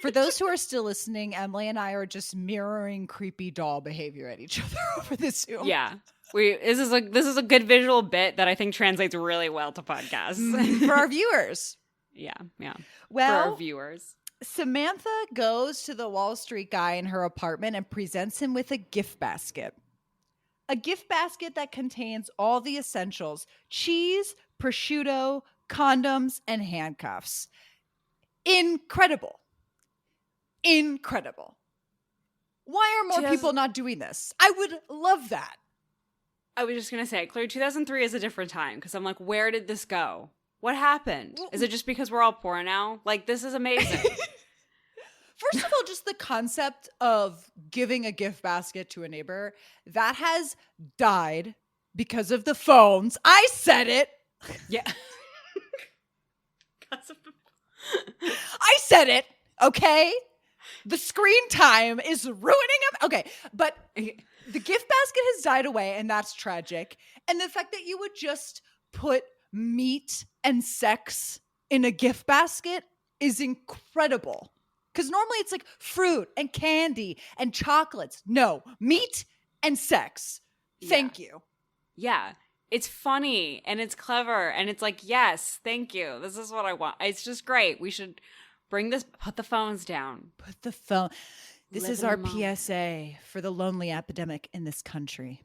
For those who are still listening, Emily and I are just mirroring creepy doll behavior at each other over the Zoom. Yeah. This is a good visual bit that I think translates really well to podcasts. For our viewers. Yeah. Well, for our viewers. Samantha goes to the Wall Street guy in her apartment and presents him with a gift basket. A gift basket that contains all the essentials: cheese, prosciutto, condoms, and handcuffs. Incredible. Why are more people not doing this? I would love that. I was just going to say, clearly 2003 is a different time because I'm like, where did this go? What happened? Is it just because we're all poor now? Like, this is amazing. First of all, just the concept of giving a gift basket to a neighbor, that has died because of the phones. I said it. Yeah. I said it, okay? The screen time is ruining him. Okay, but the gift basket has died away, and that's tragic. And the fact that you would just put meat and sex in a gift basket is incredible. Because normally it's like fruit and candy and chocolates. No, meat and sex. Thank you. Yeah. It's funny and it's clever and it's like, yes, thank you. This is what I want. It's just great. We should put the phones down. This Live is in our the moment. PSA for the lonely epidemic in this country.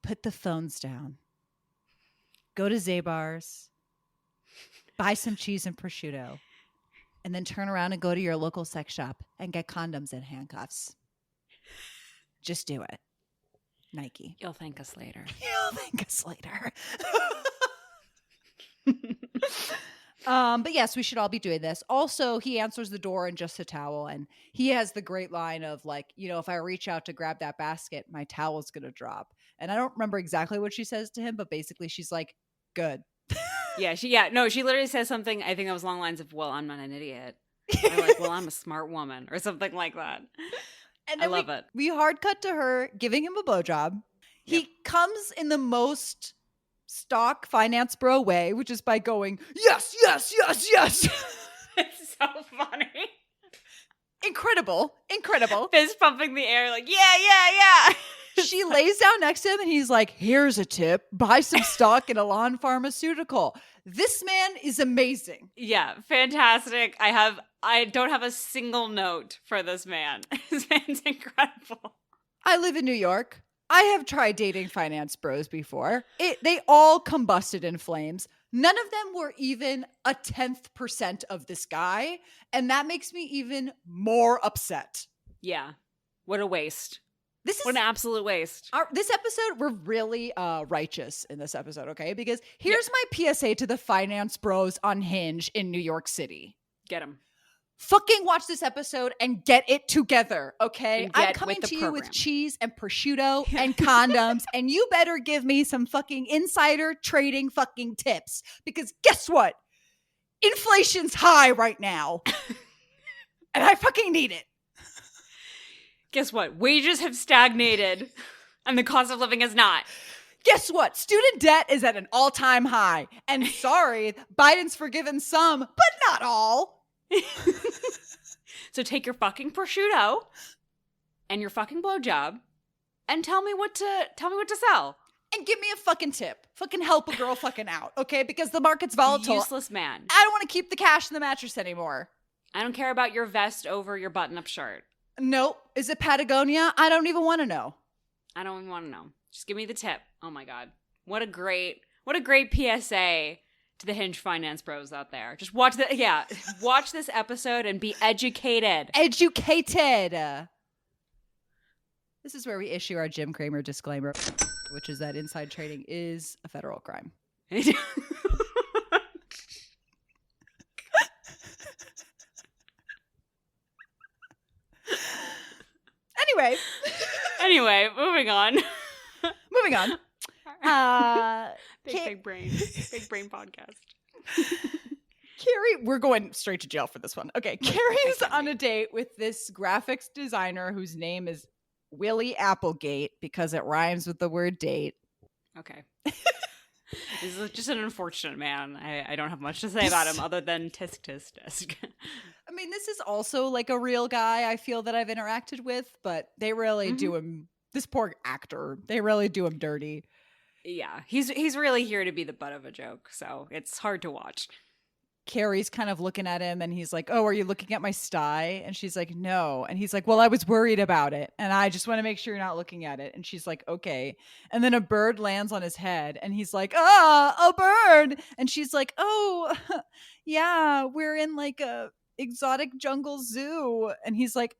Put the phones down. Go to Zabar's. Buy some cheese and prosciutto. And then turn around and go to your local sex shop and get condoms and handcuffs. Just do it. Nike. You'll thank us later. You'll thank us later. But yes, we should all be doing this. Also, he answers the door in just a towel, and he has the great line of like, you know, if I reach out to grab that basket, my towel's gonna drop. And I don't remember exactly what she says to him, but basically she's like, good. She literally says something, I think that was along the lines of, well, I'm not an idiot. Or like, well, I'm a smart woman, or something like that. And I then love it. We hard cut to her giving him a blowjob. Yep. He comes in the most stock finance bro way, which is by going, yes, yes, yes, yes. It's so funny. Incredible. Fist pumping the air like, yeah. She lays down next to him and he's like, here's a tip. Buy some stock in Elan Pharmaceutical. This man is amazing. Yeah, fantastic. I don't have a single note for this man. This man's incredible. I live in New York. I have tried dating finance bros before. They all combusted in flames. None of them were even a 10th% of this guy. And that makes me even more upset. Yeah. What a waste. What an absolute waste. This episode, we're really righteous in this episode, okay? Because here's my PSA to the finance bros on Hinge in New York City. Get him. Fucking watch this episode and get it together, okay? I'm coming to you with program. cheese and prosciutto and condoms, and you better give me some fucking insider trading fucking tips. Because guess what? Inflation's high right now. And I fucking need it. Guess what? Wages have stagnated and the cost of living has not. Guess what? Student debt is at an all-time high. And sorry, Biden's forgiven some, but not all. So take your fucking prosciutto and your fucking blowjob and tell me what to sell. And give me a fucking tip. Fucking help a girl fucking out, okay? Because the market's volatile. Useless man. I don't want to keep the cash in the mattress anymore. I don't care about your vest over your button-up shirt. Nope. Is it Patagonia? I don't even want to know. I don't even want to know. Just give me the tip. Oh my God. What a great PSA to the Hinge finance bros out there. Just watch this episode and be educated. This is where we issue our Jim Cramer disclaimer, which is that inside trading is a federal crime. Anyway, moving on. Big brain podcast. Carrie, we're going straight to jail for this one. Okay, Carrie's on a date with this graphics designer whose name is Willie Applegate because it rhymes with the word date. Okay. This is just an unfortunate man. I don't have much to say about him other than tisk tisk tisk. I mean, this is also like a real guy I feel that I've interacted with, but they really do him, this poor actor, they really do him dirty. Yeah, he's really here to be the butt of a joke, so it's hard to watch. Carrie's kind of looking at him and he's like, oh, are you looking at my sty? And she's like, no. And he's like, well, I was worried about it. And I just want to make sure you're not looking at it. And she's like, okay. And then a bird lands on his head and he's like, a bird. And she's like, oh, yeah, we're in like a exotic jungle zoo. And he's like,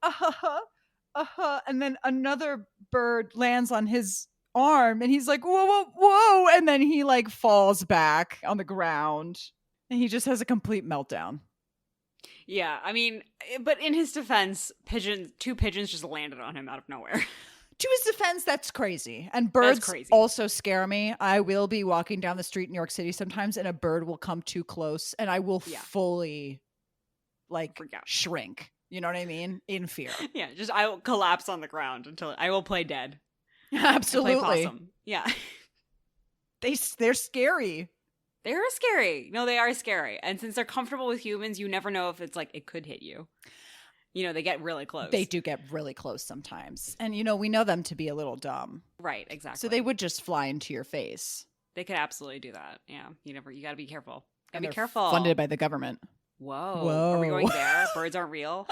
and then another bird lands on his arm and he's like, whoa, whoa, whoa. And then he like falls back on the ground. And he just has a complete meltdown. Yeah, I mean, but in his defense, two pigeons just landed on him out of nowhere. To his defense, that's crazy. And birds also scare me. I will be walking down the street in New York City sometimes and a bird will come too close and I will fully like shrink. You know what I mean? In fear. Yeah, just I will collapse on the ground until I will play dead. Absolutely. Play possum. Yeah. They're scary. They're scary. No, they are scary. And since they're comfortable with humans, you never know if it's like it could hit you. You know, they get really close. They do get really close sometimes. And, you know, we know them to be a little dumb. Right, exactly. So they would just fly into your face. They could absolutely do that. Yeah. You got to be careful. Gotta be careful. Funded by the government. Whoa. Are we going there? Birds aren't real?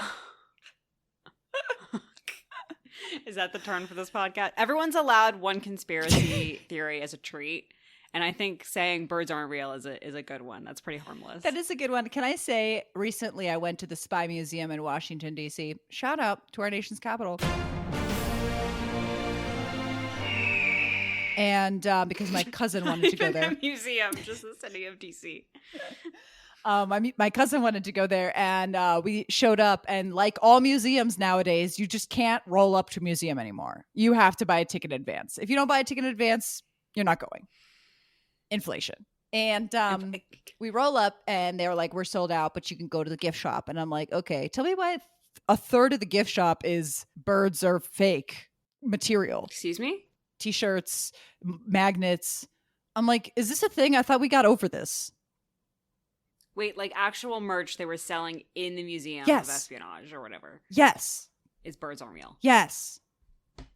Is that the turn for this podcast? Everyone's allowed one conspiracy theory as a treat. And I think saying birds aren't real is a good one. That's pretty harmless. That is a good one. Can I say, recently I went to the Spy Museum in Washington, D.C. Shout out to our nation's capital. And because my cousin wanted to go there. The museum, just the city of D.C. My cousin wanted to go there, and we showed up. And like all museums nowadays, you just can't roll up to a museum anymore. You have to buy a ticket in advance. If you don't buy a ticket in advance, you're not going. Inflation. And we roll up, and they're like, we're sold out, but you can go to the gift shop. And I'm like, okay, tell me why a third of the gift shop is birds or fake material. Excuse me? T-shirts, magnets. I'm like, is this a thing? I thought we got over this. Wait, like actual merch they were selling in the museum Yes. of espionage or whatever. Yes. Is birds aren't real. Yes.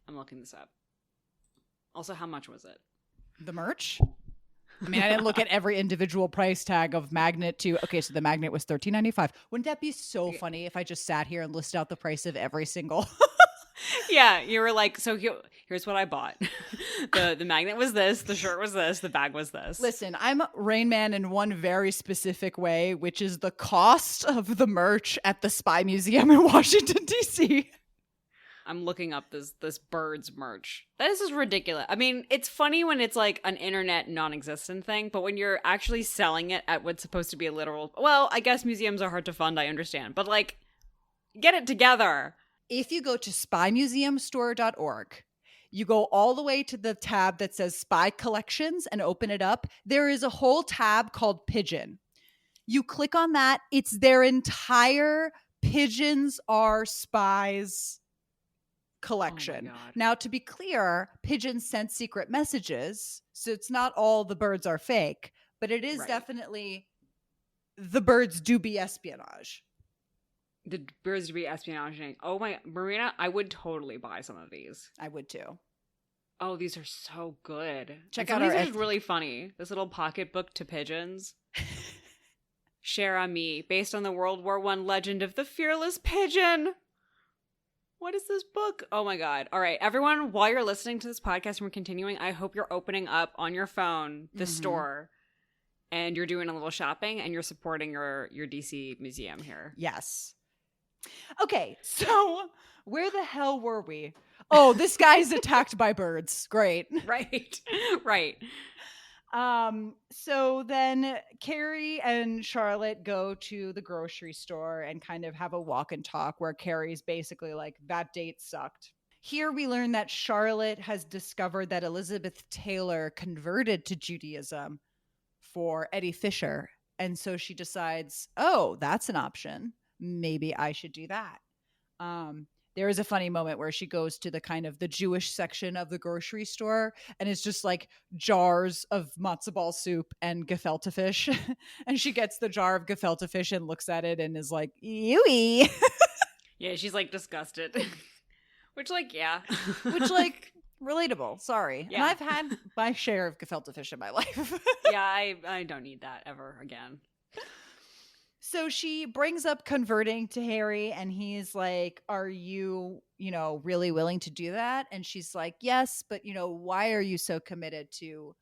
I'm looking this up. Also, how much was it? The merch? I mean, I didn't look at every individual price tag of magnet to, okay, so the magnet was $13.95. Wouldn't that be so funny if I just sat here and listed out the price of every single... Yeah, you were like, so here's what I bought. The magnet was this, the shirt was this, the bag was this. Listen, I'm Rain Man in one very specific way, which is the cost of the merch at the Spy Museum in Washington, D.C. I'm looking up this birds merch. This is ridiculous. I mean, it's funny when it's like an internet non-existent thing, but when you're actually selling it at what's supposed to be a literal... Well, I guess museums are hard to fund, I understand. But like, get it together. If you go to spymuseumstore.org, you go all the way to the tab that says Spy Collections and open it up. There is a whole tab called Pigeon. You click on that. It's their entire Pigeons Are Spies collection. Oh my God. Now, to be clear, pigeons sent secret messages. So it's not all the birds are fake, but it is definitely the birds do be espionage. The birds to be espionage. Oh my, Marina, I would totally buy some of these. I would too. Oh, these are so good. Check out out these our are just really funny. This little pocketbook to pigeons. Cher Ami, based on the World War I legend of the fearless pigeon. What is this book? Oh my God. All right, everyone, while you're listening to this podcast and we're continuing, I hope you're opening up on your phone the store and you're doing a little shopping and you're supporting your DC museum here. Yes. Okay, so where the hell were we? Oh, this guy's attacked by birds. Great. Right. So then Carrie and Charlotte go to the grocery store and kind of have a walk and talk where Carrie's basically like, that date sucked. Here we learn that Charlotte has discovered that Elizabeth Taylor converted to Judaism for Eddie Fisher. And so she decides, oh, that's an option. Maybe I should do that. There is a funny moment where she goes to the kind of the Jewish section of the grocery store and it's just like jars of matzo ball soup and gefilte fish. And she gets the jar of gefilte fish and looks at it and is like, ewy. Yeah, she's like disgusted. Which like, yeah. Which like, relatable. Sorry. Yeah. And I've had my share of gefilte fish in my life. Yeah, I don't need that ever again. So she brings up converting to Harry and he's like, are you, really willing to do that? And she's like, yes, but why are you so committed to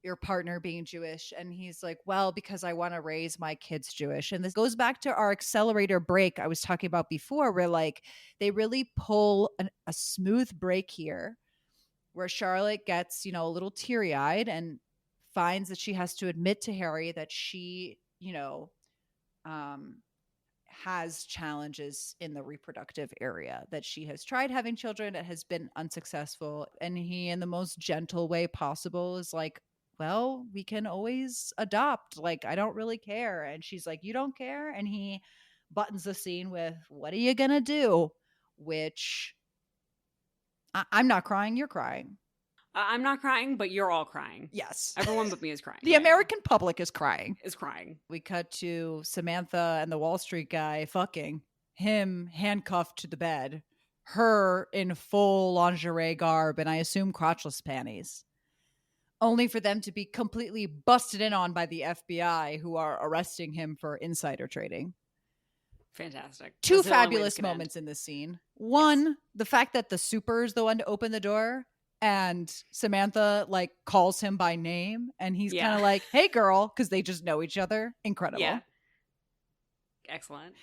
your partner being Jewish? And he's like, well, because I want to raise my kids Jewish. And this goes back to our accelerator break I was talking about before, where like they really pull a smooth break here where Charlotte gets, a little teary eyed and finds that she has to admit to Harry that she, has challenges in the reproductive area, that she has tried having children, it has been unsuccessful. And he, in the most gentle way possible, is like, well, we can always adopt. Like, I don't really care. And she's like, you don't care? And he buttons the scene with, what are you going to do? Which I'm not crying. You're crying. I'm not crying, but you're all crying. Yes. Everyone but me is crying. The American public is crying. We cut to Samantha and the Wall Street guy fucking. Him handcuffed to the bed. Her in full lingerie garb and I assume crotchless panties. Only for them to be completely busted in on by the FBI who are arresting him for insider trading. Fantastic. Two That's the only way this fabulous could end. moments in this scene. One, the fact that the super is the one to open the door and Samantha like calls him by name and he's kind of like, hey girl, because they just know each other. Incredible. Yeah. Excellent.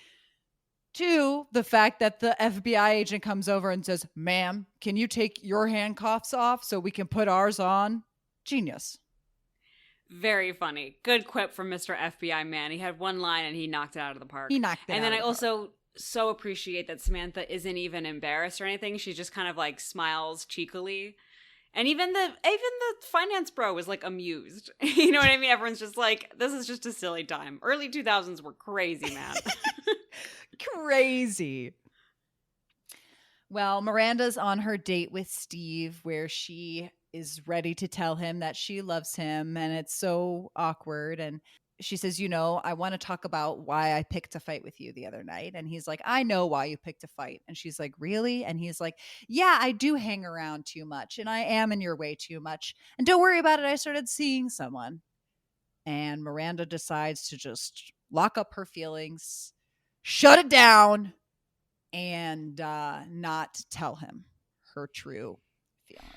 Two, the fact that the FBI agent comes over and says, ma'am, can you take your handcuffs off so we can put ours on? Genius. Very funny. Good quip from Mr. FBI man. He had one line and he knocked it out of the park. He knocked it out. And then of I the also park. so appreciate that Samantha isn't even embarrassed or anything. She just kind of like smiles cheekily. And even the finance bro was like amused. You know what I mean? Everyone's just like, this is just a silly time. Early 2000s were crazy, man. Crazy. Well, Miranda's on her date with Steve where she is ready to tell him that she loves him, and it's so awkward. And she says, you know, I want to talk about why I picked a fight with you the other night. And he's like, I know why you picked a fight. And she's like, really? And he's like, yeah, I do hang around too much and I am in your way too much. And don't worry about it. I started seeing someone. And Miranda decides to just lock up her feelings, shut it down, and not tell him her true feelings.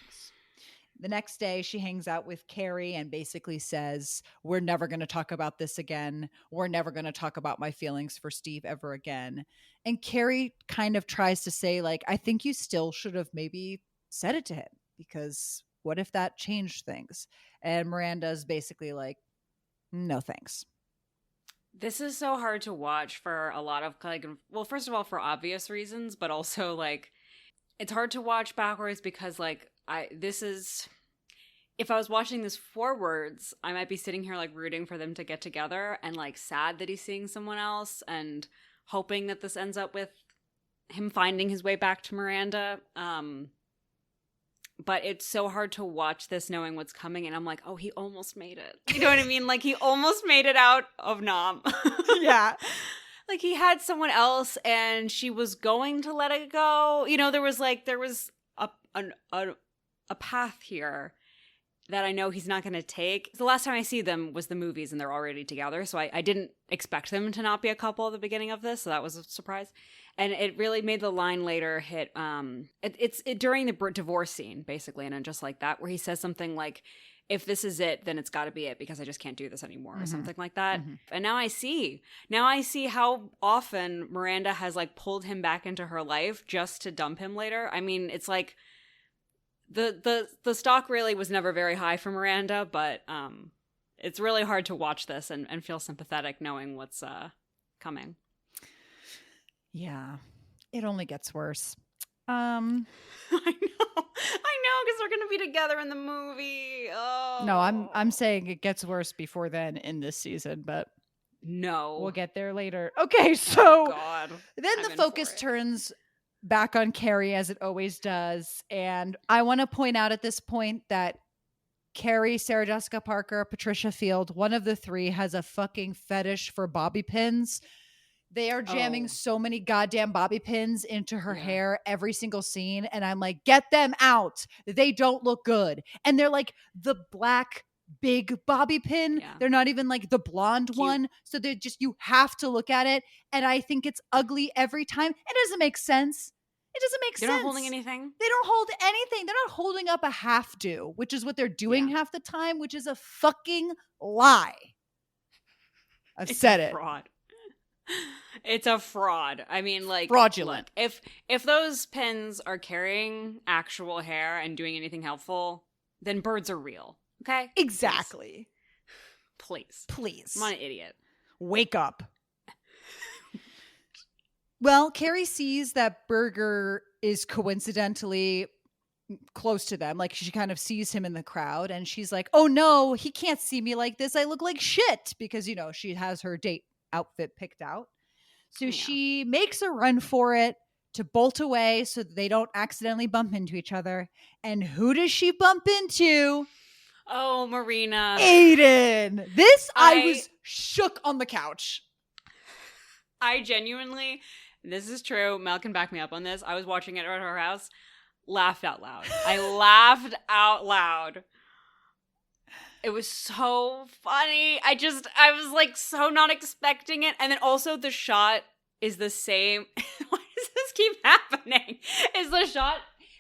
The next day, she hangs out with Carrie and basically says, we're never going to talk about this again. We're never going to talk about my feelings for Steve ever again. And Carrie kind of tries to say, like, I think you still should have maybe said it to him because what if that changed things? And Miranda's basically like, no, thanks. This is so hard to watch for a lot of like, well, first of all, for obvious reasons, but also like, it's hard to watch backwards because like, if I was watching this forwards, I might be sitting here like rooting for them to get together and like sad that he's seeing someone else and hoping that this ends up with him finding his way back to Miranda. But it's so hard to watch this knowing what's coming. And I'm like, oh, he almost made it. You know what I mean? Like he almost made it out of Nam. Yeah. Like he had someone else and she was going to let it go. You know, there was a path here that I know he's not going to take. The last time I see them was the movies and they're already together. So I didn't expect them to not be a couple at the beginning of this. So that was a surprise. And it really made the line later hit, it's during the divorce scene, basically. And just like that, where he says something like, if this is it, then it's got to be it because I just can't do this anymore or something like that. Mm-hmm. And now I see how often Miranda has like pulled him back into her life just to dump him later. I mean, it's like the stock really was never very high for Miranda, but it's really hard to watch this and feel sympathetic knowing what's coming. Yeah, it only gets worse. I know, because they're gonna be together in the movie. Oh no, I'm saying it gets worse before then in this season, but no, we'll get there later. Okay, so then the focus turns back on Carrie as it always does, and I want to point out at this point that Carrie, Sarah Jessica Parker, Patricia Field, one of the three has a fucking fetish for bobby pins. They are jamming so many goddamn bobby pins into her hair every single scene. And I'm like, get them out. They don't look good. And they're like the black big bobby pin. Yeah. They're not even like the blonde one. So they're just, you have to look at it. And I think it's ugly every time. It doesn't make sense. It doesn't make sense. They're not holding anything. They don't hold anything. They're not holding up a half do, which is what they're doing half the time, which is a fucking lie. I've said it. Fraud. It's a fraud. I mean, like, fraudulent. Look, if those pins are carrying actual hair and doing anything helpful, then birds are real. Okay? Exactly. Please. Please. I'm not an idiot. Wake up. Well, Carrie sees that Berger is coincidentally close to them. Like she kind of sees him in the crowd and she's like, oh no, he can't see me like this. I look like shit because, you know, she has her date outfit picked out. So she makes a run for it to bolt away so that they don't accidentally bump into each other. And who does she bump into? Oh, Marina. Aiden. I was shook on the couch. I genuinely, this is true, Mel can back me up on this. I was watching it at her house, laughed out loud. I laughed out loud. It was so funny. I was like so not expecting it. And then also the shot is the same. Why does this keep happening? Is the shot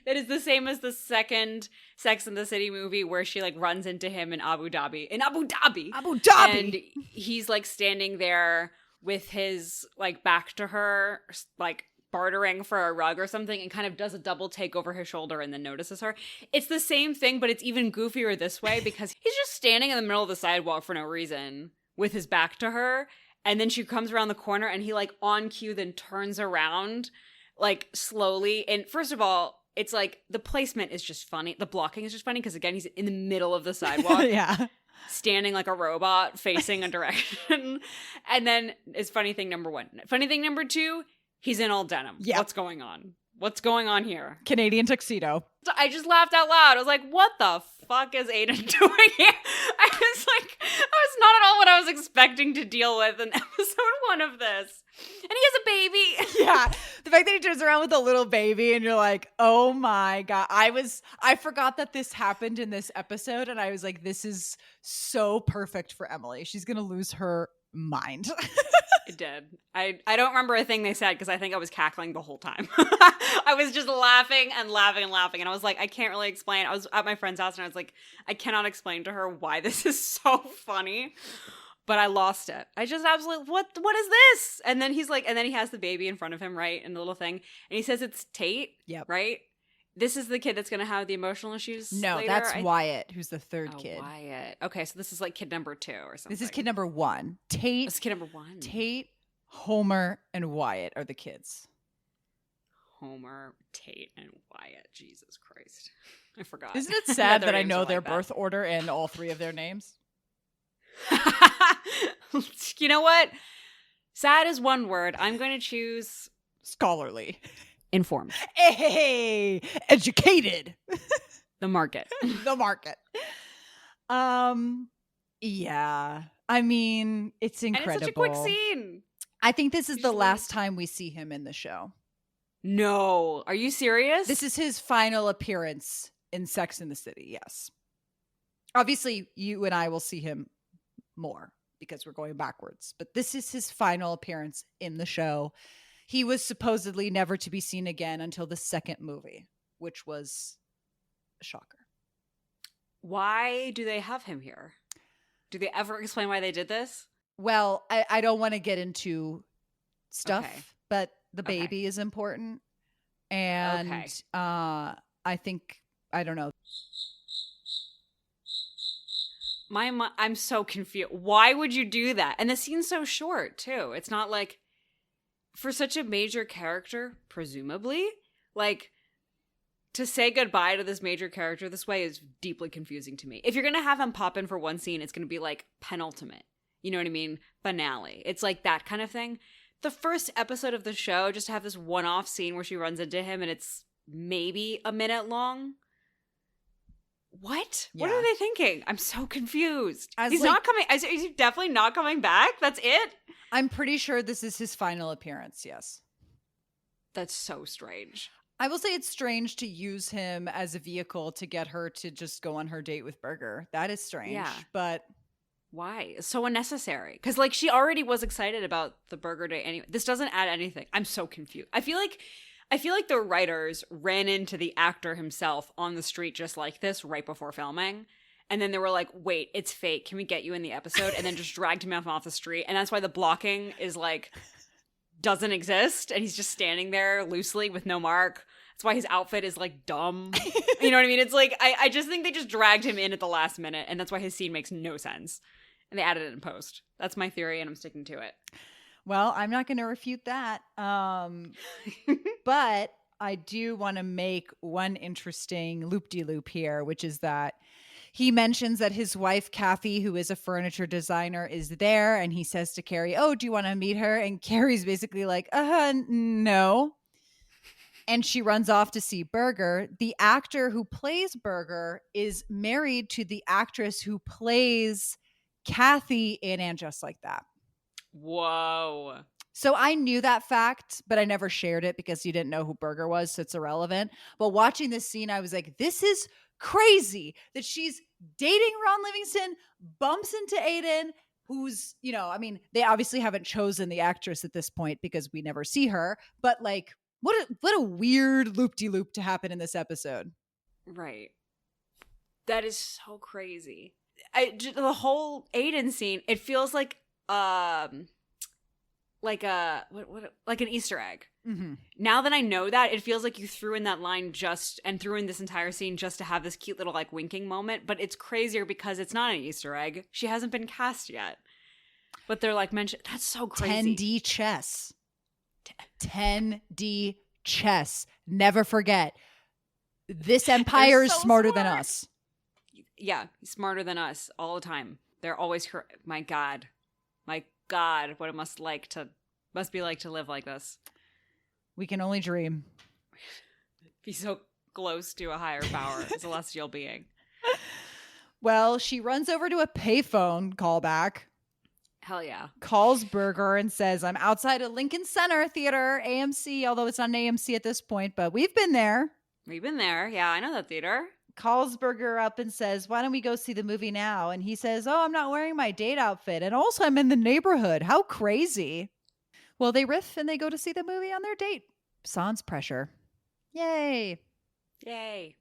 that is the same as the second Sex and the City movie where she like runs into him in Abu Dhabi. And he's like standing there with his like back to her, like bartering for a rug or something, and kind of does a double take over his shoulder and then notices her. It's the same thing, but it's even goofier this way because he's just standing in the middle of the sidewalk for no reason with his back to her. And then she comes around the corner and he like on cue then turns around like slowly. And first of all, it's like the placement is just funny. The blocking is just funny because again, he's in the middle of the sidewalk. Yeah. Standing like a robot facing a direction. And then it's funny thing number one. Funny thing number two, he's in all denim. Yeah. What's going on? What's going on here? Canadian tuxedo. So I just laughed out loud. I was like, what the fuck is Aiden doing here? I was not at all what I was expecting to deal with in episode 1 of this. And he has a baby. Yeah. The fact that he turns around with a little baby and you're like, oh my God. I forgot that this happened in this episode. And I was like, this is so perfect for Emily. She's going to lose her mind. It did. I don't remember a thing they said because I think I was cackling the whole time. I was just laughing and laughing and laughing. And I was like, I can't really explain. I was at my friend's house and I was like, I cannot explain to her why this is so funny. But I lost it. I just absolutely, what is this? And then he's like, and then he has the baby in front of him, right? And the little thing. And he says it's Tate, Yep. right? This is the kid that's going to have the emotional issues No, later? that's Wyatt, who's the third kid. Wyatt. Okay, so this is like kid number 2 or something. This is kid number 1. Tate. This is kid number 1. Tate, Homer, and Wyatt are the kids. Homer, Tate, and Wyatt. Jesus Christ. I forgot. Isn't it sad that I names know are their like birth order and all 3 of their names? You know what? Sad is one word. I'm going to choose Scholarly. informed. Hey, educated. The market. The market. Yeah. I mean, it's incredible. And it's such a quick scene. I think this is the last time we see him in the show. No. Are you serious? This is his final appearance in Sex and the City, yes. Obviously, you and I will see him more because we're going backwards. But this is his final appearance in the show. He was supposedly never to be seen again until the second movie, which was a shocker. Why do they have him here? Do they ever explain why they did this? Well, I don't want to get into stuff, Okay. but the baby is important. And I think, I don't know. I'm so confused. Why would you do that? And the scene's so short, too. It's not like, for such a major character, presumably, like, to say goodbye to this major character this way is deeply confusing to me. If you're going to have him pop in for one scene, it's going to be like penultimate. You know what I mean? Finale. It's like that kind of thing. The first episode of the show, just to have this one-off scene where she runs into him and it's maybe a minute long. What? Yeah. What are they thinking? I'm so confused. As He's like- not coming. Is he definitely not coming back? That's it? I'm pretty sure this is his final appearance, yes. That's so strange. I will say it's strange to use him as a vehicle to get her to just go on her date with Burger. That is strange. Yeah. But Why? It's so unnecessary. Because, like, she already was excited about the burger date anyway. This doesn't add anything. I'm so confused. I feel like the writers ran into the actor himself on the street just like this right before filming. And then they were like, wait, it's fake. Can we get you in the episode? And then just dragged him off the street. And that's why the blocking is like, doesn't exist. And he's just standing there loosely with no mark. That's why his outfit is like dumb. You know what I mean? It's like, I just think they just dragged him in at the last minute. And that's why his scene makes no sense. And they added it in post. That's my theory and I'm sticking to it. well, I'm not going to refute that. But I do want to make one interesting loop-de-loop here, which is that he mentions that his wife, Kathy, who is a furniture designer, is there. And he says to Carrie, oh, do you want to meet her? And Carrie's basically like, no. And she runs off to see Burger. The actor who plays Burger is married to the actress who plays Kathy in And Just Like That. Whoa. So I knew that fact, but I never shared it because you didn't know who Burger was, so it's irrelevant. But watching this scene, I was like, this is crazy that she's dating Ron Livingston, bumps into Aiden, who's, I mean, they obviously haven't chosen the actress at this point because we never see her, but like, what a weird loop-de-loop to happen in this episode. Right. That is so crazy. The whole Aiden scene, it feels like like a like an Easter egg. Mm-hmm. Now that I know that, it feels like you threw in that line and threw in this entire scene just to have this cute little like winking moment. But it's crazier because it's not an Easter egg. She hasn't been cast yet, but they're like mentioned. That's so crazy. 10D chess. 10D chess. Never forget. This empire is so smarter than smart. us. Yeah, smarter than us all the time. They're always my God, what it must be like to live like this. We can only dream. Be so close to a higher power, a celestial being. Well, she runs over to a payphone callback. Hell yeah. Calls Berger and says, I'm outside of Lincoln Center Theater, AMC, although it's not an AMC at this point, but we've been there. We've been there. Yeah, I know that theater. Calls Berger up and says, why don't we go see the movie now? And he says, oh, I'm not wearing my date outfit. And also I'm in the neighborhood. How crazy. Well, they riff and they go to see the movie on their date. Sans pressure. Yay. Yay.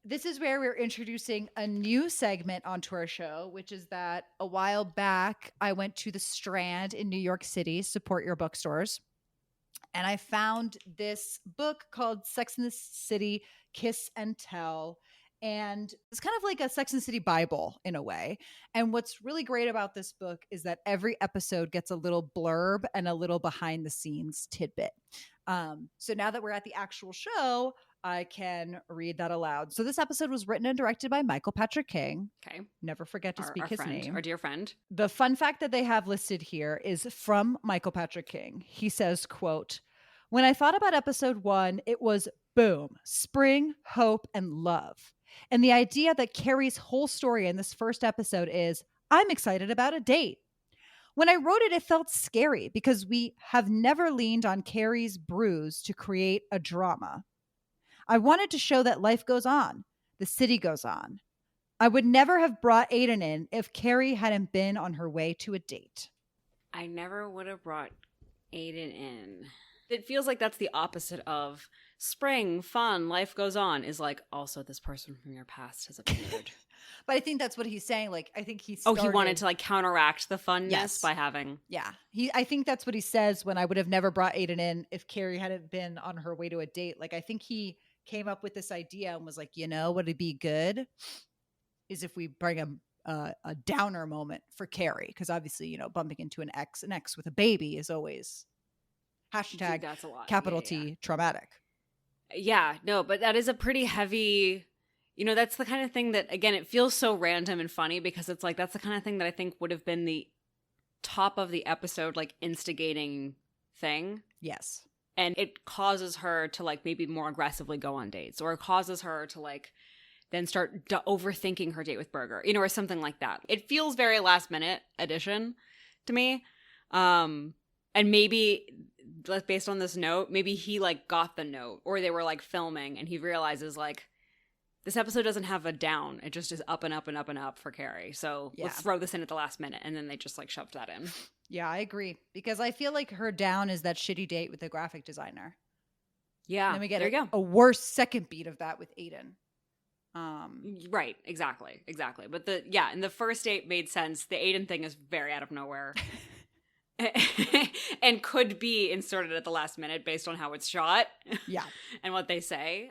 This is where we're introducing a new segment onto our show, which is that a while back, I went to the Strand in New York City, support your bookstores. And I found this book called Sex and the City, Kiss and Tell. And it's kind of like a Sex and the City Bible in a way. And what's really great about this book is that every episode gets a little blurb and a little behind the scenes tidbit. So now that we're at the actual show, I can read that aloud. So this episode was written and directed by Michael Patrick King. Okay. Never forget to speak his name. Our dear friend. The fun fact that they have listed here is from Michael Patrick King. He says, quote, when I thought about episode 1, it was boom, spring, hope, and love. And the idea that Carrie's whole story in this first episode is, I'm excited about a date. When I wrote it, it felt scary because we have never leaned on Carrie's bruise to create a drama. I wanted to show that life goes on. The city goes on. I would never have brought Aiden in if Carrie hadn't been on her way to a date. I never would have brought Aiden in. It feels like that's the opposite of spring, fun, life goes on, is like, also this person from your past has appeared. But I think that's what he's saying. Like, I think he wanted to like counteract the funness by having. Yeah. I think that's what he says when I would have never brought Aiden in if Carrie hadn't been on her way to a date. Like, I think he came up with this idea and was like, would it be good is if we bring a downer moment for Carrie? Because obviously, bumping into an ex with a baby is always hashtag that's a lot. Capital T traumatic. Yeah, no, but that is a pretty heavy, that's the kind of thing that, again, it feels so random and funny because it's like, that's the kind of thing that I think would have been the top of the episode, like instigating thing. Yes. And it causes her to like maybe more aggressively go on dates, or it causes her to like then start overthinking her date with Berger, or something like that. It feels very last minute addition to me. And maybe based on this note, maybe he like got the note, or they were like filming and he realizes like this episode doesn't have a down. It just is up and up and up and up for Carrie. So let's throw this in at the last minute. And then they just like shoved that in. Yeah, I agree. Because I feel like her down is that shitty date with the graphic designer. Yeah. And then we get a worse second beat of that with Aiden. Right. Exactly. But and the first date made sense. The Aiden thing is very out of nowhere. And could be inserted at the last minute based on how it's shot. Yeah. And what they say.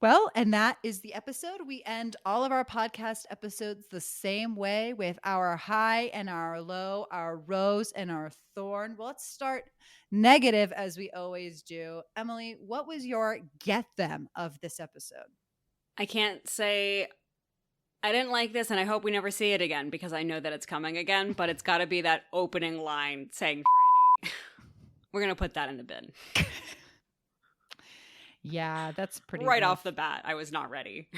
Well, and that is the episode. We end all of our podcast episodes the same way, with our high and our low, our rose and our thorn. Well, let's start negative as we always do. Emily, what was your get them of this episode? I can't say I didn't like this and I hope we never see it again because I know that it's coming again, but it's got to be that opening line saying tranny. We're going to put that in the bin. Yeah, that's pretty right rough. Off the bat. I was not ready.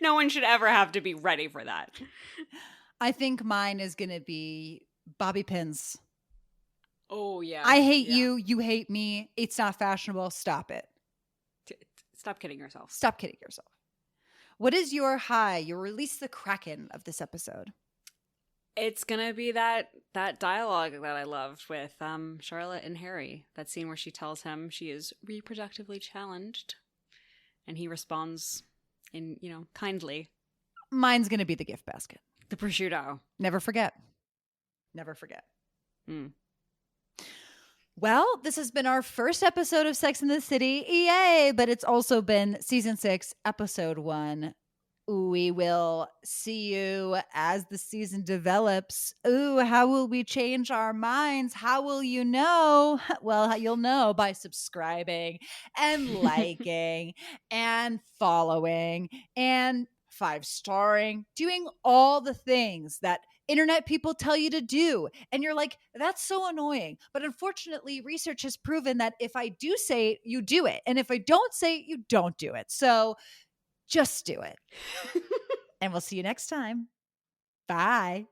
No one should ever have to be ready for that. I think mine is going to be bobby pins. Oh, yeah. I hate you. You hate me. It's not fashionable. Stop it. Stop kidding yourself. Stop kidding yourself. What is your high, your release the Kraken of this episode? It's gonna be that dialogue that I loved with Charlotte and Harry. That scene where she tells him she is reproductively challenged, and he responds in, kindly. Mine's going to be the gift basket. The prosciutto. Never forget. Never forget. Mm. Well, this has been our first episode of Sex and the City. Yay! But it's also been season 6, episode 1. We will see you as the season develops. Ooh, how will we change our minds? How will you know? Well, you'll know by subscribing and liking and following and 5-starring, doing all the things that internet people tell you to do. And you're like, that's so annoying. But unfortunately, research has proven that if I do say it, you do it. And if I don't say it, you don't do it. So just do it. And we'll see you next time. Bye.